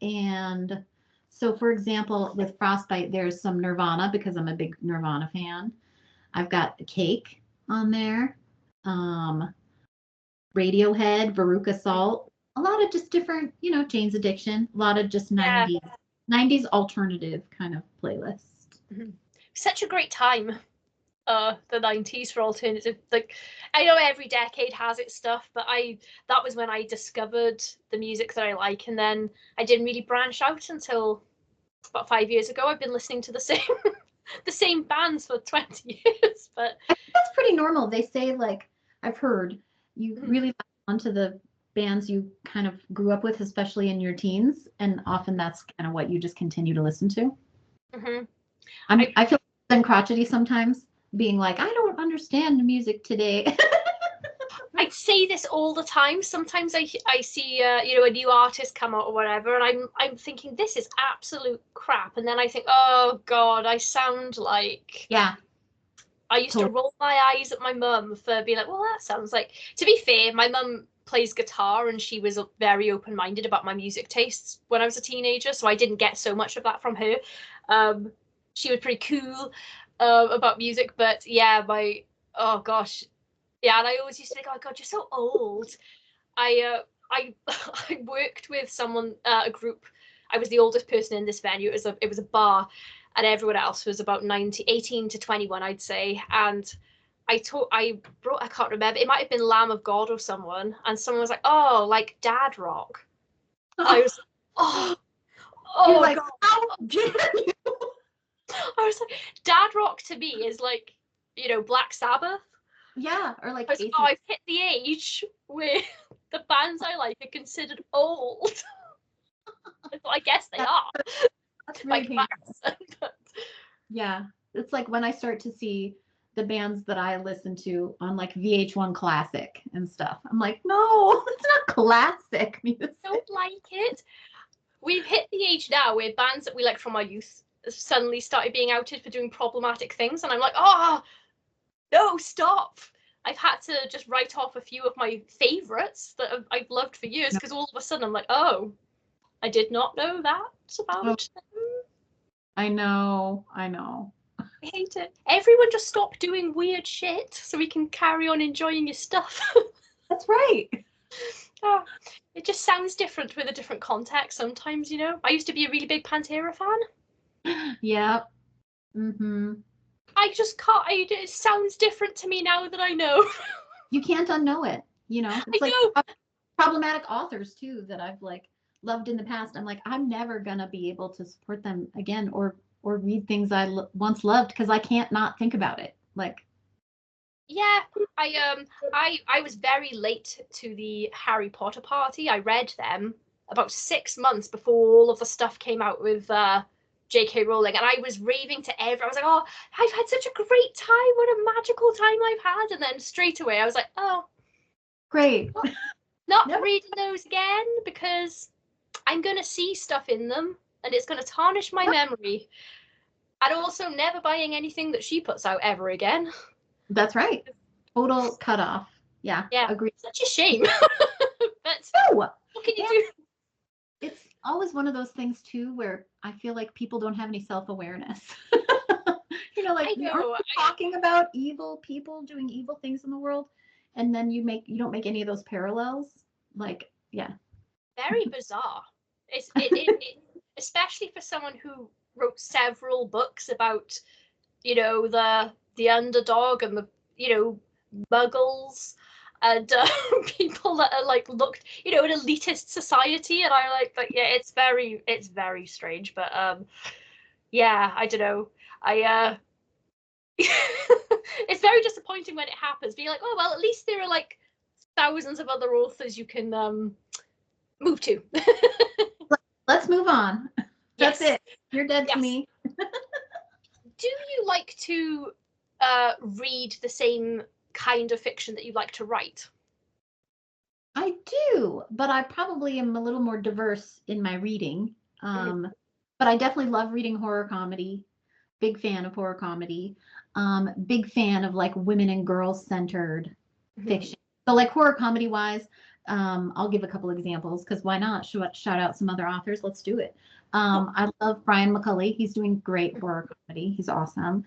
S2: And so, for example, with Frostbite, there's some Nirvana because I'm a big Nirvana fan. I've got Cake on there, Radiohead, Veruca Salt, a lot of just different, Jane's Addiction, a lot of just
S1: Yeah.
S2: 90s alternative kind of playlist.
S1: Such a great time. The 90s for alternative. Like, I know every decade has its stuff, but that was when I discovered the music that I like, and then I didn't really branch out until about 5 years ago. I've been listening to the same the same bands for 20 years, but
S2: I think that's pretty normal. They say, like, I've heard you really latch onto the bands you kind of grew up with, especially in your teens, and often that's kind of what you just continue to listen to. I feel then crotchety sometimes, being like, I don't understand the music today.
S1: I say this all the time. Sometimes I see a new artist come out or whatever, and I'm thinking this is absolute crap, and then I think, oh god, I sound like I used to roll my eyes at my mum for being like, well, that sounds like. To be fair, my mum plays guitar and she was very open-minded about my music tastes when I was a teenager, so I didn't get so much of that from her. She was pretty cool about music, but yeah, oh gosh, yeah, and I always used to think, oh god, you're so old. I I worked with someone, a group. I was the oldest person in this venue. It was a bar, and everyone else was about 18 to 21, I'd say. And I brought, I can't remember. It might have been Lamb of God or someone, and someone was like, "Oh, like dad rock." I was, oh,
S2: You're
S1: oh
S2: like,
S1: god.
S2: how dare you?
S1: I was like, dad rock to me is like, Black Sabbath.
S2: Yeah, or like
S1: Because
S2: Ace
S1: oh,
S2: of
S1: I've hit the age where the bands I like are considered old. Well, I guess they
S2: that,
S1: are
S2: that's
S1: by
S2: really painful.
S1: comparison. But
S2: Yeah. It's like when I start to see the bands that I listen to on like VH1 Classic and stuff. I'm like, no, it's not classic music.
S1: I don't like it. We've hit the age now where bands that we like from our youth suddenly started being outed for doing problematic things, and I'm like, oh no, stop. I've had to just write off a few of my favorites that I've loved for years
S2: No.
S1: because all of a sudden I'm like, oh, I did not know that
S2: Oh,
S1: about them.
S2: I know. I know.
S1: I hate it. Everyone just stop doing weird shit so we can carry on enjoying your stuff.
S2: That's right.
S1: Oh, it just sounds different with a different context sometimes, you know? I used to be a really big Pantera fan.
S2: Yep. Mm-hmm.
S1: I just can't, it sounds different to me now that I know.
S2: You can't unknow it. You know,
S1: I
S2: it's like
S1: know.
S2: problematic authors too that I've like loved in the past. I'm like, I'm never gonna be able to support them again or read things I once loved because I can't not think about it. Like,
S1: Yeah, I was very late to the Harry Potter party. I read them about 6 months before all of the stuff came out with J.K. Rowling, and I was raving to everyone. I was like, "Oh, I've had such a great time! What a magical time I've had!" And then straight away, I was like, "Oh,
S2: great.
S1: not
S2: Never.
S1: reading those again because I'm gonna see stuff in them, and it's gonna tarnish my memory." And also, never buying anything that she puts out ever again.
S2: That's right. Total cutoff. Yeah,
S1: Yeah,
S2: agree.
S1: such a shame. But
S2: No,
S1: what can you
S2: and
S1: do?
S2: it's always one of those things too where I feel like people don't have any self-awareness. You know, like
S1: I
S2: we aren't
S1: know.
S2: talking about evil people doing evil things in the world, and then you don't make any of those parallels. Like, yeah.
S1: Very bizarre. Especially for someone who wrote several books about, the underdog and the, muggles and people that are like looked, an elitist society, and I like that. Yeah, it's very strange, but yeah, I don't know. I it's very disappointing when it happens. Being like, oh well, at least there are like thousands of other authors you can move to.
S2: Let's move on. That's
S1: Yes.
S2: it. You're dead to
S1: Yes.
S2: me.
S1: Do you like to read the same kind of fiction that you like to write?
S2: I do, but I probably am a little more diverse in my reading.
S1: Mhm.
S2: But I definitely love reading horror comedy. Big fan of horror comedy. Big fan of like women and girls centered
S1: Mhm.
S2: fiction. So like horror comedy wise, I'll give a couple examples because why not? Shout out some other authors. Let's do it.
S1: Oh,
S2: I love Brian McCulley. He's doing great horror comedy. He's awesome.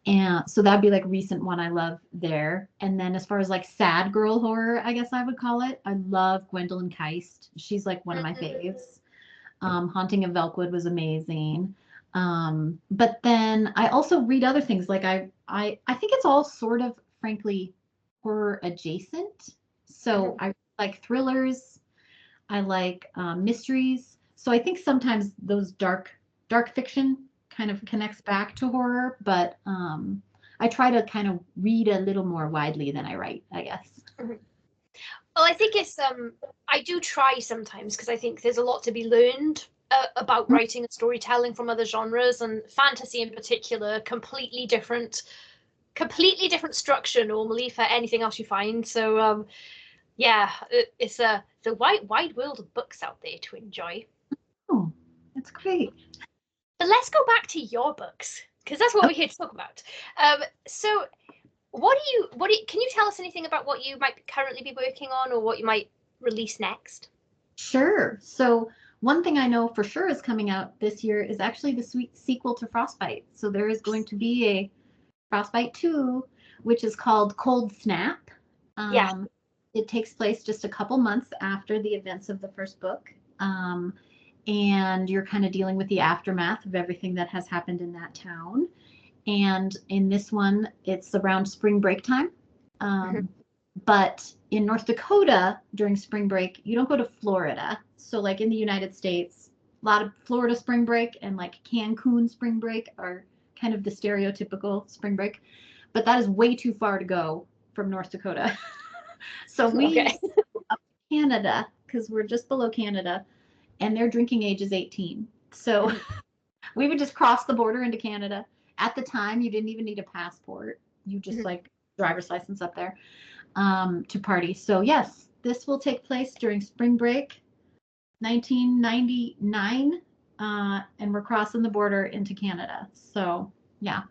S2: And so that'd be like recent one I love there. And then as far as like sad girl horror, I guess I would call it. I love Gwendolyn Keist. She's like one of my faves. Haunting of Velkwood was amazing. But then I also read other things. Like I think it's all sort of frankly horror adjacent. So
S1: mhm.
S2: I like thrillers. I like mysteries. So I think sometimes those dark fiction kind of connects back to horror, but I try to kind of read a little more widely than I write, I guess.
S1: Mhm. Well, I think it's I do try sometimes because I think there's a lot to be learned about writing and storytelling from other genres, and fantasy in particular, completely different structure normally for anything else you find. So yeah, it's a the wide world of books out there to enjoy.
S2: Oh, that's great.
S1: But let's go back to your books because that's what
S2: Oh,
S1: we're here to talk about. So can you tell us anything about what you might currently be working on or what you might release next?
S2: sure. So one thing I know for sure is coming out this year is actually the sweet sequel to Frostbite. So there is going to be a Frostbite 2, which is called Cold Snap.
S1: Yeah.
S2: Um, it takes place just a couple months after the events of the first book. And you're kind of dealing with the aftermath of everything that has happened in that town. And in this one, it's around spring break time.
S1: Mhm.
S2: Um, but in North Dakota during spring break, you don't go to Florida. So, like in the United States, a lot of Florida spring break and like Cancun spring break are kind of the stereotypical spring break. But that is way too far to go from North Dakota. So we
S1: Okay.
S2: used to go up to Canada because we're just below Canada, and their drinking age is 18. So we would just cross the border into Canada. At the time, you didn't even need a passport. You just like driver's license up there to party. So yes, this will take place during spring break, 1999, and we're crossing the border into Canada. So yeah,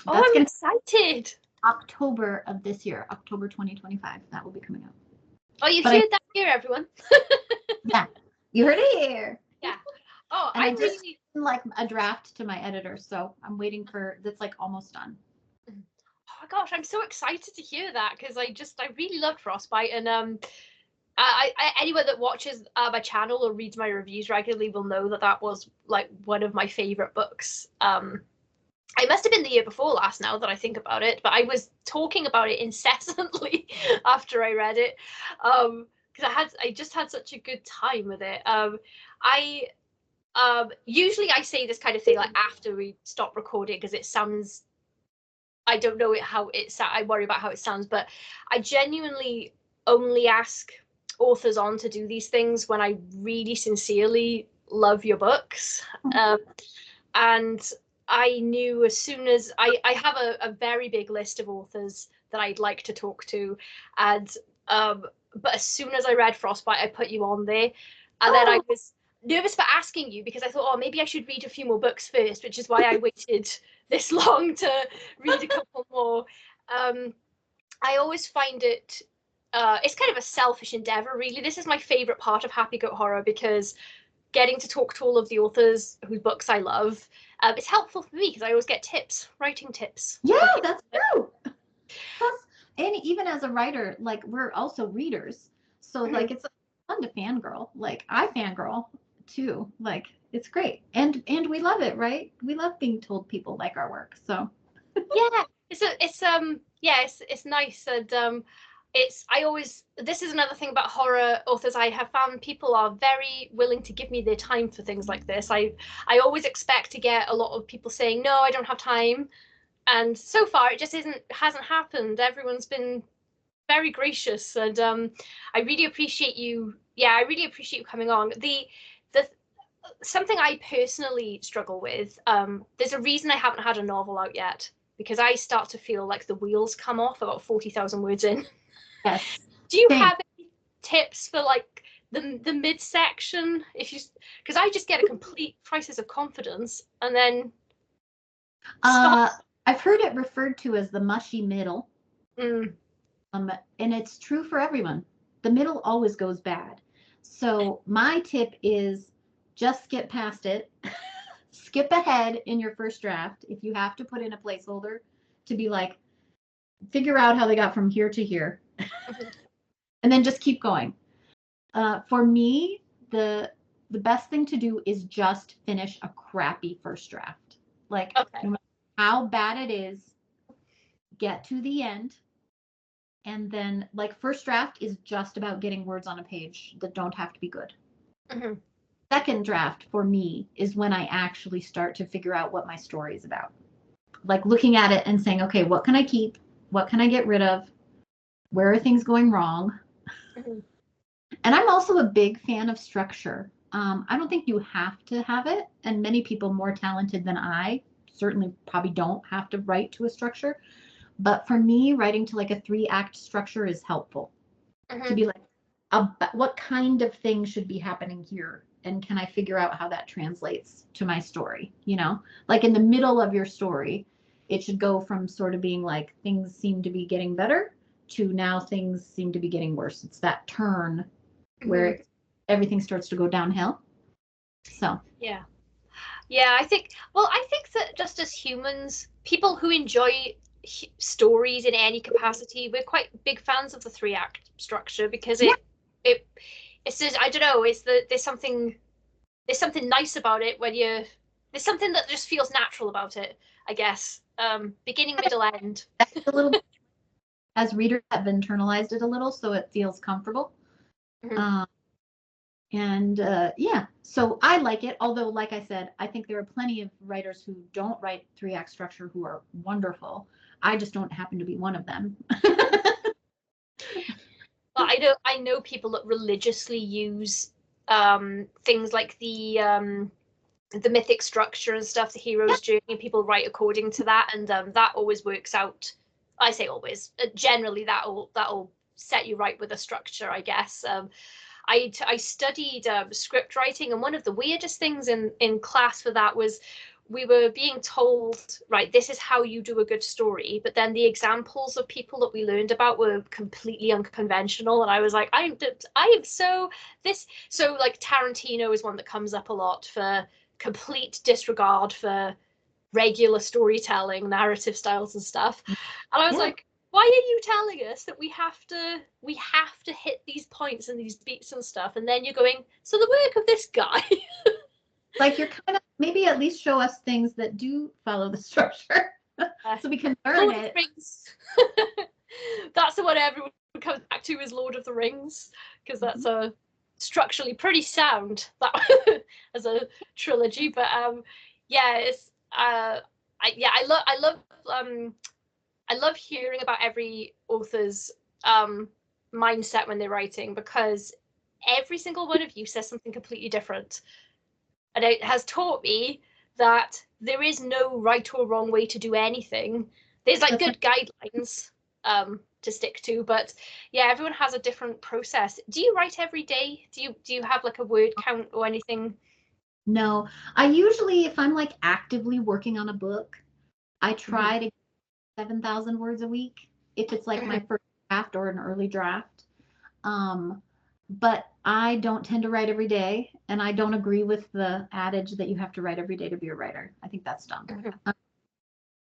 S1: Oh,
S2: that's
S1: I'm
S2: going to
S1: excited.
S2: October of this year, October 2025. That will be coming out.
S1: Oh, you
S2: But
S1: heard that here, everyone.
S2: yeah, you heard it here.
S1: Yeah. Oh,
S2: And I
S1: I'm
S2: just
S1: really
S2: like a draft to my editor, so I'm waiting for that's like almost done.
S1: oh my gosh, I'm so excited to hear that because I really loved Frostbite, and anyone that watches my channel or reads my reviews regularly will know that that was like one of my favorite books. It must have been the year before last now that I think about it, but I was talking about it incessantly after I read it. Because I just had such a good time with it. I usually I say this kind of thing like after we stop recording because it sounds I don't know how it I worry about how it sounds, but I genuinely only ask authors on to do these things when I really sincerely love your books. And I knew as soon as I have a very big list of authors that I'd like to talk to, and but as soon as I read Frostbite, I put you on there, and then I was nervous for asking you because I thought, oh, maybe I should read a few more books first, which is why I waited this long to read a couple more. I always find it. It's kind of a selfish endeavor, really. This is my favorite part of Happy Goat Horror because getting to talk to all of the authors whose books I love, it's helpful for me because I always get tips, writing tips.
S2: Yeah, that's true. Plus, and even as a writer, like we're also readers, so like it's fun to fangirl. Like I fangirl too. Like it's great, and we love it, right? We love being told people like our work. So
S1: yeah, it's nice, and I always, this is another thing about horror authors. I have found people are very willing to give me their time for things like this. I always expect to get a lot of people saying no, I don't have time, and so far it just hasn't happened. Everyone's been very gracious, and I really appreciate you. Yeah, I really appreciate you coming on. The something I personally struggle with. There's a reason I haven't had a novel out yet because I start to feel like the wheels come off about 40,000 words in.
S2: yes,
S1: Do you
S2: same.
S1: have any tips for like the midsection? If you, because I just get a complete crisis of confidence and then stop.
S2: I've heard it referred to as the mushy middle.
S1: Mm.
S2: And it's true for everyone. The middle always goes bad. So my tip is just skip past it. Skip ahead in your first draft if you have to put in a placeholder to be like, figure out how they got from here to here. And then just keep going. For me, the best thing to do is just finish a crappy first draft. Like,
S1: Okay.
S2: no matter how bad it is, get to the end. And then, like, first draft is just about getting words on a page that don't have to be good.
S1: Mm-hmm.
S2: Second draft for me is when I actually start to figure out what my story is about. Like looking at it and saying, okay, what can I keep? What can I get rid of? Where are things going wrong?
S1: Mm-hmm.
S2: And I'm also a big fan of structure. I don't think you have to have it. And many people more talented than I certainly probably don't have to write to a structure. But for me, writing to like a 3-act structure is helpful.
S1: Mm-hmm.
S2: To be like, what kind of thing should be happening here? And can I figure out how that translates to my story? You know, like in the middle of your story, it should go from sort of being like things seem to be getting better to now things seem to be getting worse. It's that turn where everything starts to go downhill. So
S1: yeah. I think that just as humans, people who enjoy stories in any capacity, we're quite big fans of the 3-act structure because it's just, I don't know, there's something nice about it when there's something that just feels natural about it, I guess. Beginning, middle, end.
S2: a little bit, as readers have internalized it a little, so it feels comfortable.
S1: Mm-hmm.
S2: And yeah, so I like it. Although, like I said, I think there are plenty of writers who don't write 3-act structure who are wonderful. I just don't happen to be one of them.
S1: But I know people that religiously use things like the mythic structure and stuff, the
S2: Yeah.
S1: hero's journey, and people write according to that, and that always works out. I say always, generally that'll set you right with a structure, I guess. I studied script writing, and one of the weirdest things in class for that was we were being told, right, this is how you do a good story, but then the examples of people that we learned about were completely unconventional, and I was like, I am so this so like Tarantino is one that comes up a lot for complete disregard for regular storytelling, narrative styles and stuff. And I was
S2: Yeah.
S1: like, why are you telling us that we have to hit these points and these beats and stuff? And then you're going, so the work of this guy.
S2: Like you're kind of maybe at least show us things that do follow the structure so we can learn
S1: Lord of the
S2: it.
S1: Rings. That's the one everyone comes back to is Lord of the Rings, because that's a structurally pretty sound that as a trilogy. But yeah, it's I love hearing about every author's mindset when they're writing, because every single one of you says something completely different. And it has taught me that there is no right or wrong way to do anything. There's like good guidelines to stick to, but yeah, everyone has a different process. Do you write every day? Do you have like a word count or anything?
S2: No, I usually, if I'm like actively working on a book, I try to get 7,000 words a week if it's like my first draft or an early draft. But I don't tend to write every day, and I don't agree with the adage that you have to write every day to be a writer. I think that's dumb.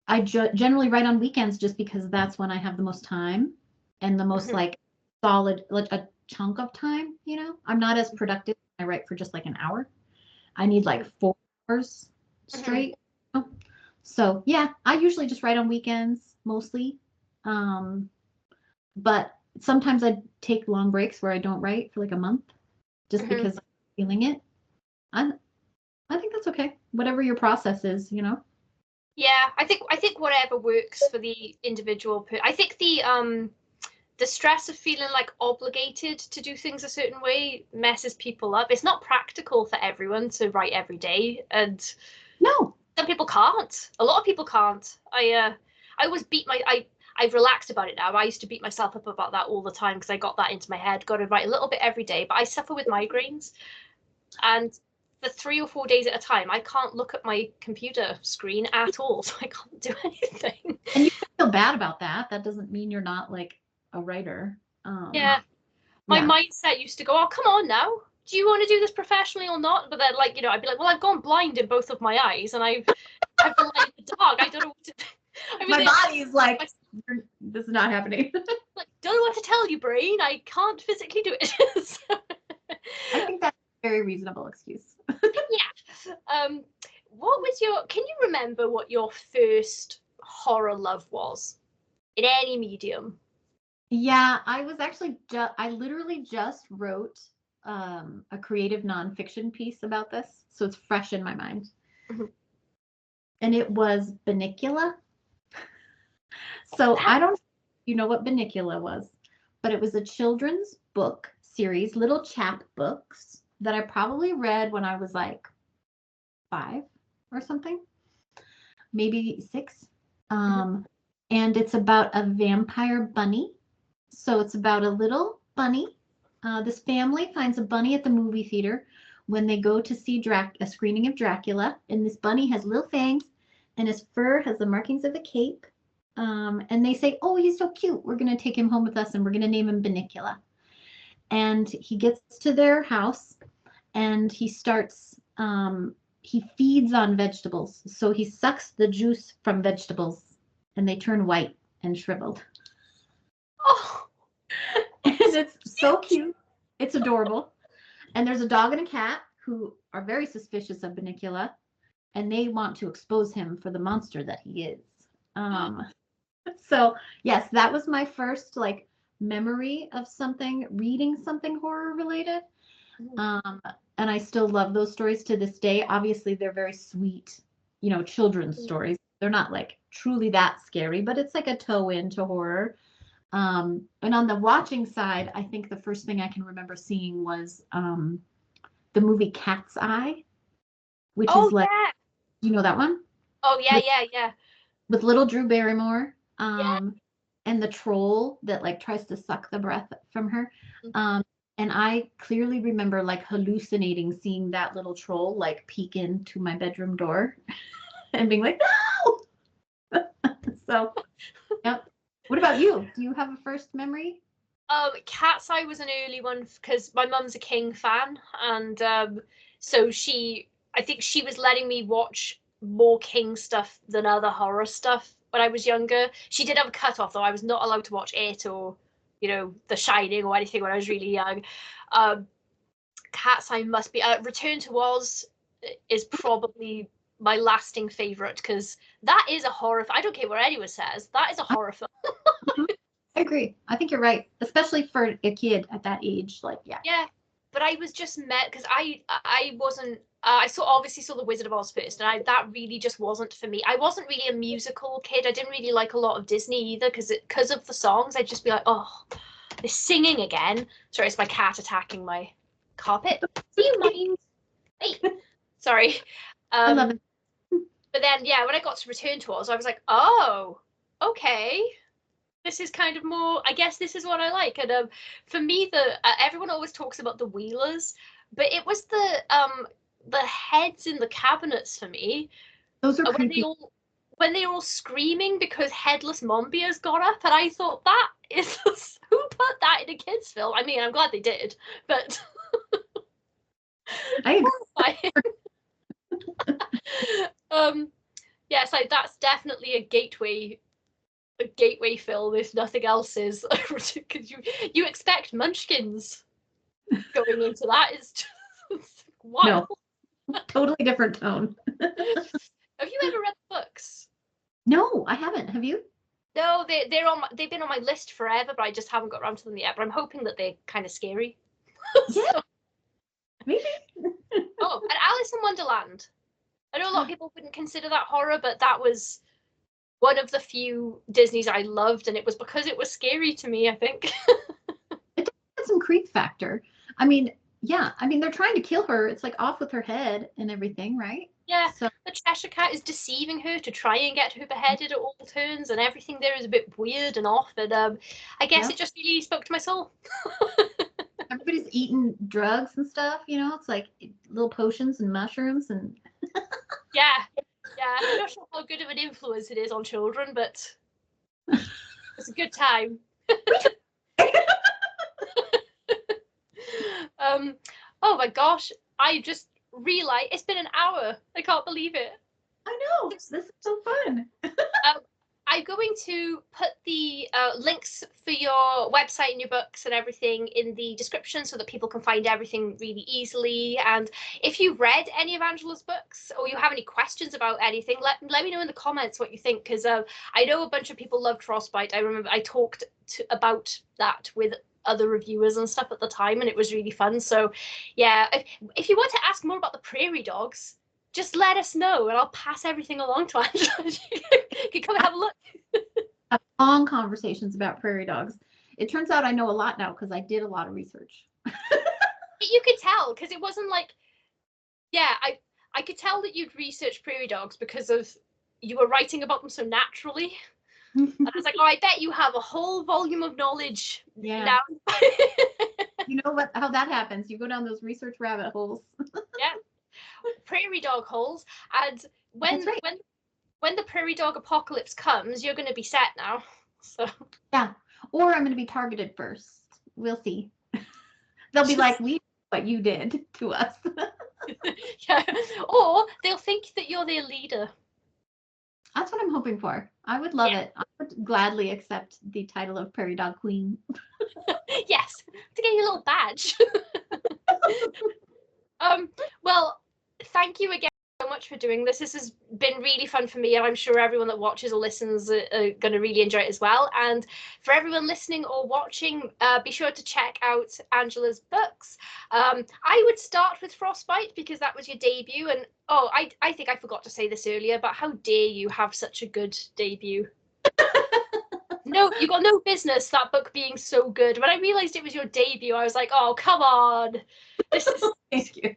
S2: I generally write on weekends just because that's when I have the most time and the most like solid, like a chunk of time, you know? I'm not as productive when I write for just like an hour. I need like 4 hours straight. So yeah, I usually just write on weekends mostly. But sometimes I take long breaks where I don't write for like a month just because I'm feeling it. I think that's okay. Whatever your process is, you know.
S1: Yeah, I think whatever works for the individual. I think the stress of feeling like obligated to do things a certain way messes people up. It's not practical for everyone to write every day, and
S2: No.
S1: some people can't. A lot of people can't. I always beat I've relaxed about it now. I used to beat myself up about that all the time because I got that into my head. Got to write a little bit every day, but I suffer with migraines, and for 3 or 4 days at a time, I can't look at my computer screen at all, so I can't do anything.
S2: And you feel bad about that. That doesn't mean you're not like a writer.
S1: Yeah, my mindset used to go, "Oh, come on now. Do you want to do this professionally or not?" But then, like, I'd be like, "Well, I've gone blind in both of my eyes, and I've been like in the dark. I don't know what to do." I mean,
S2: my body is like, this is not happening.
S1: Like, don't know what to tell you, brain. I can't physically do it. So,
S2: I think that's a very reasonable excuse.
S1: yeah. What was your? Can you remember what your first horror love was in any medium?
S2: Yeah, I was actually I literally just wrote a creative nonfiction piece about this, so it's fresh in my mind. And it was Bunnicula. So I don't you know what Bunnicula was, but it was a children's book series, little chap books that I probably read when I was like 5 or something, maybe 6. And it's about a vampire bunny. So it's about a little bunny. This family finds a bunny at the movie theater when they go to see a screening of Dracula. And this bunny has little fangs, and his fur has the markings of a cape. And they say, "Oh, he's so cute. We're going to take him home with us, and we're going to name him Bunnicula." And he gets to their house, and he starts. He feeds on vegetables, so he sucks the juice from vegetables, and they turn white and shriveled.
S1: Oh,
S2: And it's so cute. It's adorable. And there's a dog and a cat who are very suspicious of Bunnicula, and they want to expose him for the monster that he is. So yes, that was my first like memory of reading something horror related. And I still love those stories to this day. Obviously, they're very sweet, children's stories. They're not like truly that scary, but it's like a toe into horror. And on the watching side, I think the first thing I can remember seeing was the movie Cat's Eye, which
S1: Oh
S2: is like,
S1: yeah.
S2: you know that one?
S1: Oh yeah,
S2: With,
S1: yeah.
S2: with little Drew Barrymore,
S1: Yeah.
S2: and the troll that like tries to suck the breath from her.
S1: Mhm.
S2: And I clearly remember like hallucinating seeing that little troll like peek into my bedroom door and being like, no. So, yep. What about you? Do you have a first memory?
S1: Cat's Eye was an early one because my mum's a King fan, and so I think she was letting me watch more King stuff than other horror stuff when I was younger. She did have a cutoff though. I was not allowed to watch it or, The Shining or anything when I was really young. Um, Cat's Eye must be. Return to Oz is probably my lasting favorite because that is a horror. I don't care what anyone says. That is a horror film.
S2: Mhm. I agree. I think you're right, especially for a kid at that age. Like, yeah.
S1: Yeah, but I was just met because I wasn't. I obviously saw The Wizard of Oz first, and that really just wasn't for me. I wasn't really a musical kid. I didn't really like a lot of Disney either because of the songs. I'd just be like, oh, they're singing again. Sorry, it's my cat attacking my carpet. Do you mind? Hey, sorry.
S2: I love it.
S1: But then, yeah, when I got to Return to Oz, I was like, oh, okay, this is kind of more, I guess this is what I like. And for me, everyone always talks about the Wheelers, but it was the heads in the cabinets for me.
S2: Those are
S1: When
S2: creepy.
S1: when they were all screaming because Headless Mombia's got up, and I thought that is who put that in a kids film. I mean, I'm glad they did, but
S2: I agree.
S1: horrifying. Yeah, it's like that's definitely a gateway film if nothing else is, because you expect Munchkins going into that. It's just
S2: No,
S1: wild.
S2: totally different tone.
S1: Have you ever read the books?
S2: No, I haven't. Have you?
S1: No, they've been on my list forever, but I just haven't got around to them yet. But I'm hoping that they're kind of scary.
S2: Yeah,
S1: So,
S2: maybe.
S1: oh, and Alice in Wonderland. I know a lot of people wouldn't consider that horror, but that was one of the few Disneys I loved, and it was because it was scary to me, I think.
S2: It has some creep factor. I mean, yeah. I mean, they're trying to kill her. It's like off with her head and everything, right?
S1: Yeah,
S2: So,
S1: the Cheshire Cat is deceiving her to try and get her beheaded at all turns, and everything there is a bit weird and off. And I guess
S2: yeah.
S1: it just really spoke to my soul.
S2: Everybody's eating drugs and stuff, it's like little potions and mushrooms and
S1: Yeah, yeah. I'm not sure how good of an influence it is on children, but it's a good time. Oh my gosh, I just realized it's been an hour. I can't believe it.
S2: I know. This is so fun.
S1: Um, I'm going to put the links for your website and your books and everything in the description so that people can find everything really easily. And if you've read any of Angela's books or you have any questions about anything, let me know in the comments what you think, because I know a bunch of people loved Frostbite. I remember I talked about that with other reviewers and stuff at the time, and it was really fun. So yeah, if you want to ask more about the prairie dogs, just let us know and I'll pass everything along to Angela. You can come and have a look.
S2: Have long conversations about prairie dogs. It turns out I know a lot now because I did a lot of research.
S1: You could tell because it wasn't like, yeah, I could tell that you'd researched prairie dogs because of you were writing about them so naturally. And I was like, oh, I bet you have a whole volume of knowledge
S2: Yeah.
S1: now.
S2: You know how that happens. You go down those research rabbit holes.
S1: Yeah. Prairie dog holes. And
S2: That's right.
S1: when the prairie dog apocalypse comes, you're going to be set now. So
S2: Yeah. Or I'm going to be targeted first. We'll see. They'll be like, we know what you did to us.
S1: Yeah. Or they'll think that you're their leader.
S2: That's what I'm hoping for. I would love it. I would gladly accept the title of Prairie Dog Queen.
S1: Yes, to get your little badge. Well, thank you again so much much for doing this. This has been really fun for me, and I'm sure everyone that watches or listens are going to really enjoy it as well. And for everyone listening or watching, be sure to check out Angela's books. I would start with Frostbite because that was your debut. And oh, I think I forgot to say this earlier, but how dare you have such a good debut? No, you got no business, that book being so good. When I realized it was your debut, I was like, oh, come on. This is
S2: Thank you.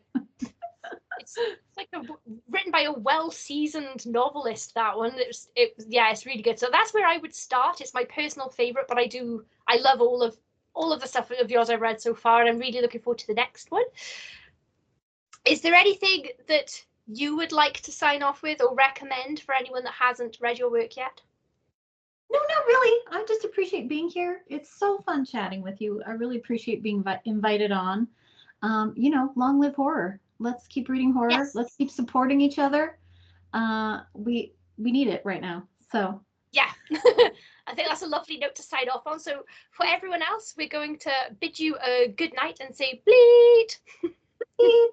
S1: it's like written by a well-seasoned novelist, that one. Yeah, it's really good. So that's where I would start. It's my personal favorite, but I love all of the stuff of yours I've read so far, and I'm really looking forward to the next one. Is there anything that you would like to sign off with or recommend for anyone that hasn't read your work yet?
S2: No, not really. I just appreciate being here. It's so fun chatting with you. I really appreciate being invited on. Long live horror. Let's keep reading horror.
S1: Yes.
S2: Let's keep supporting each other. We need it right now. So
S1: yeah, I think that's a lovely note to sign off on. So for everyone else, we're going to bid you a good night and say bleed.
S2: bleed.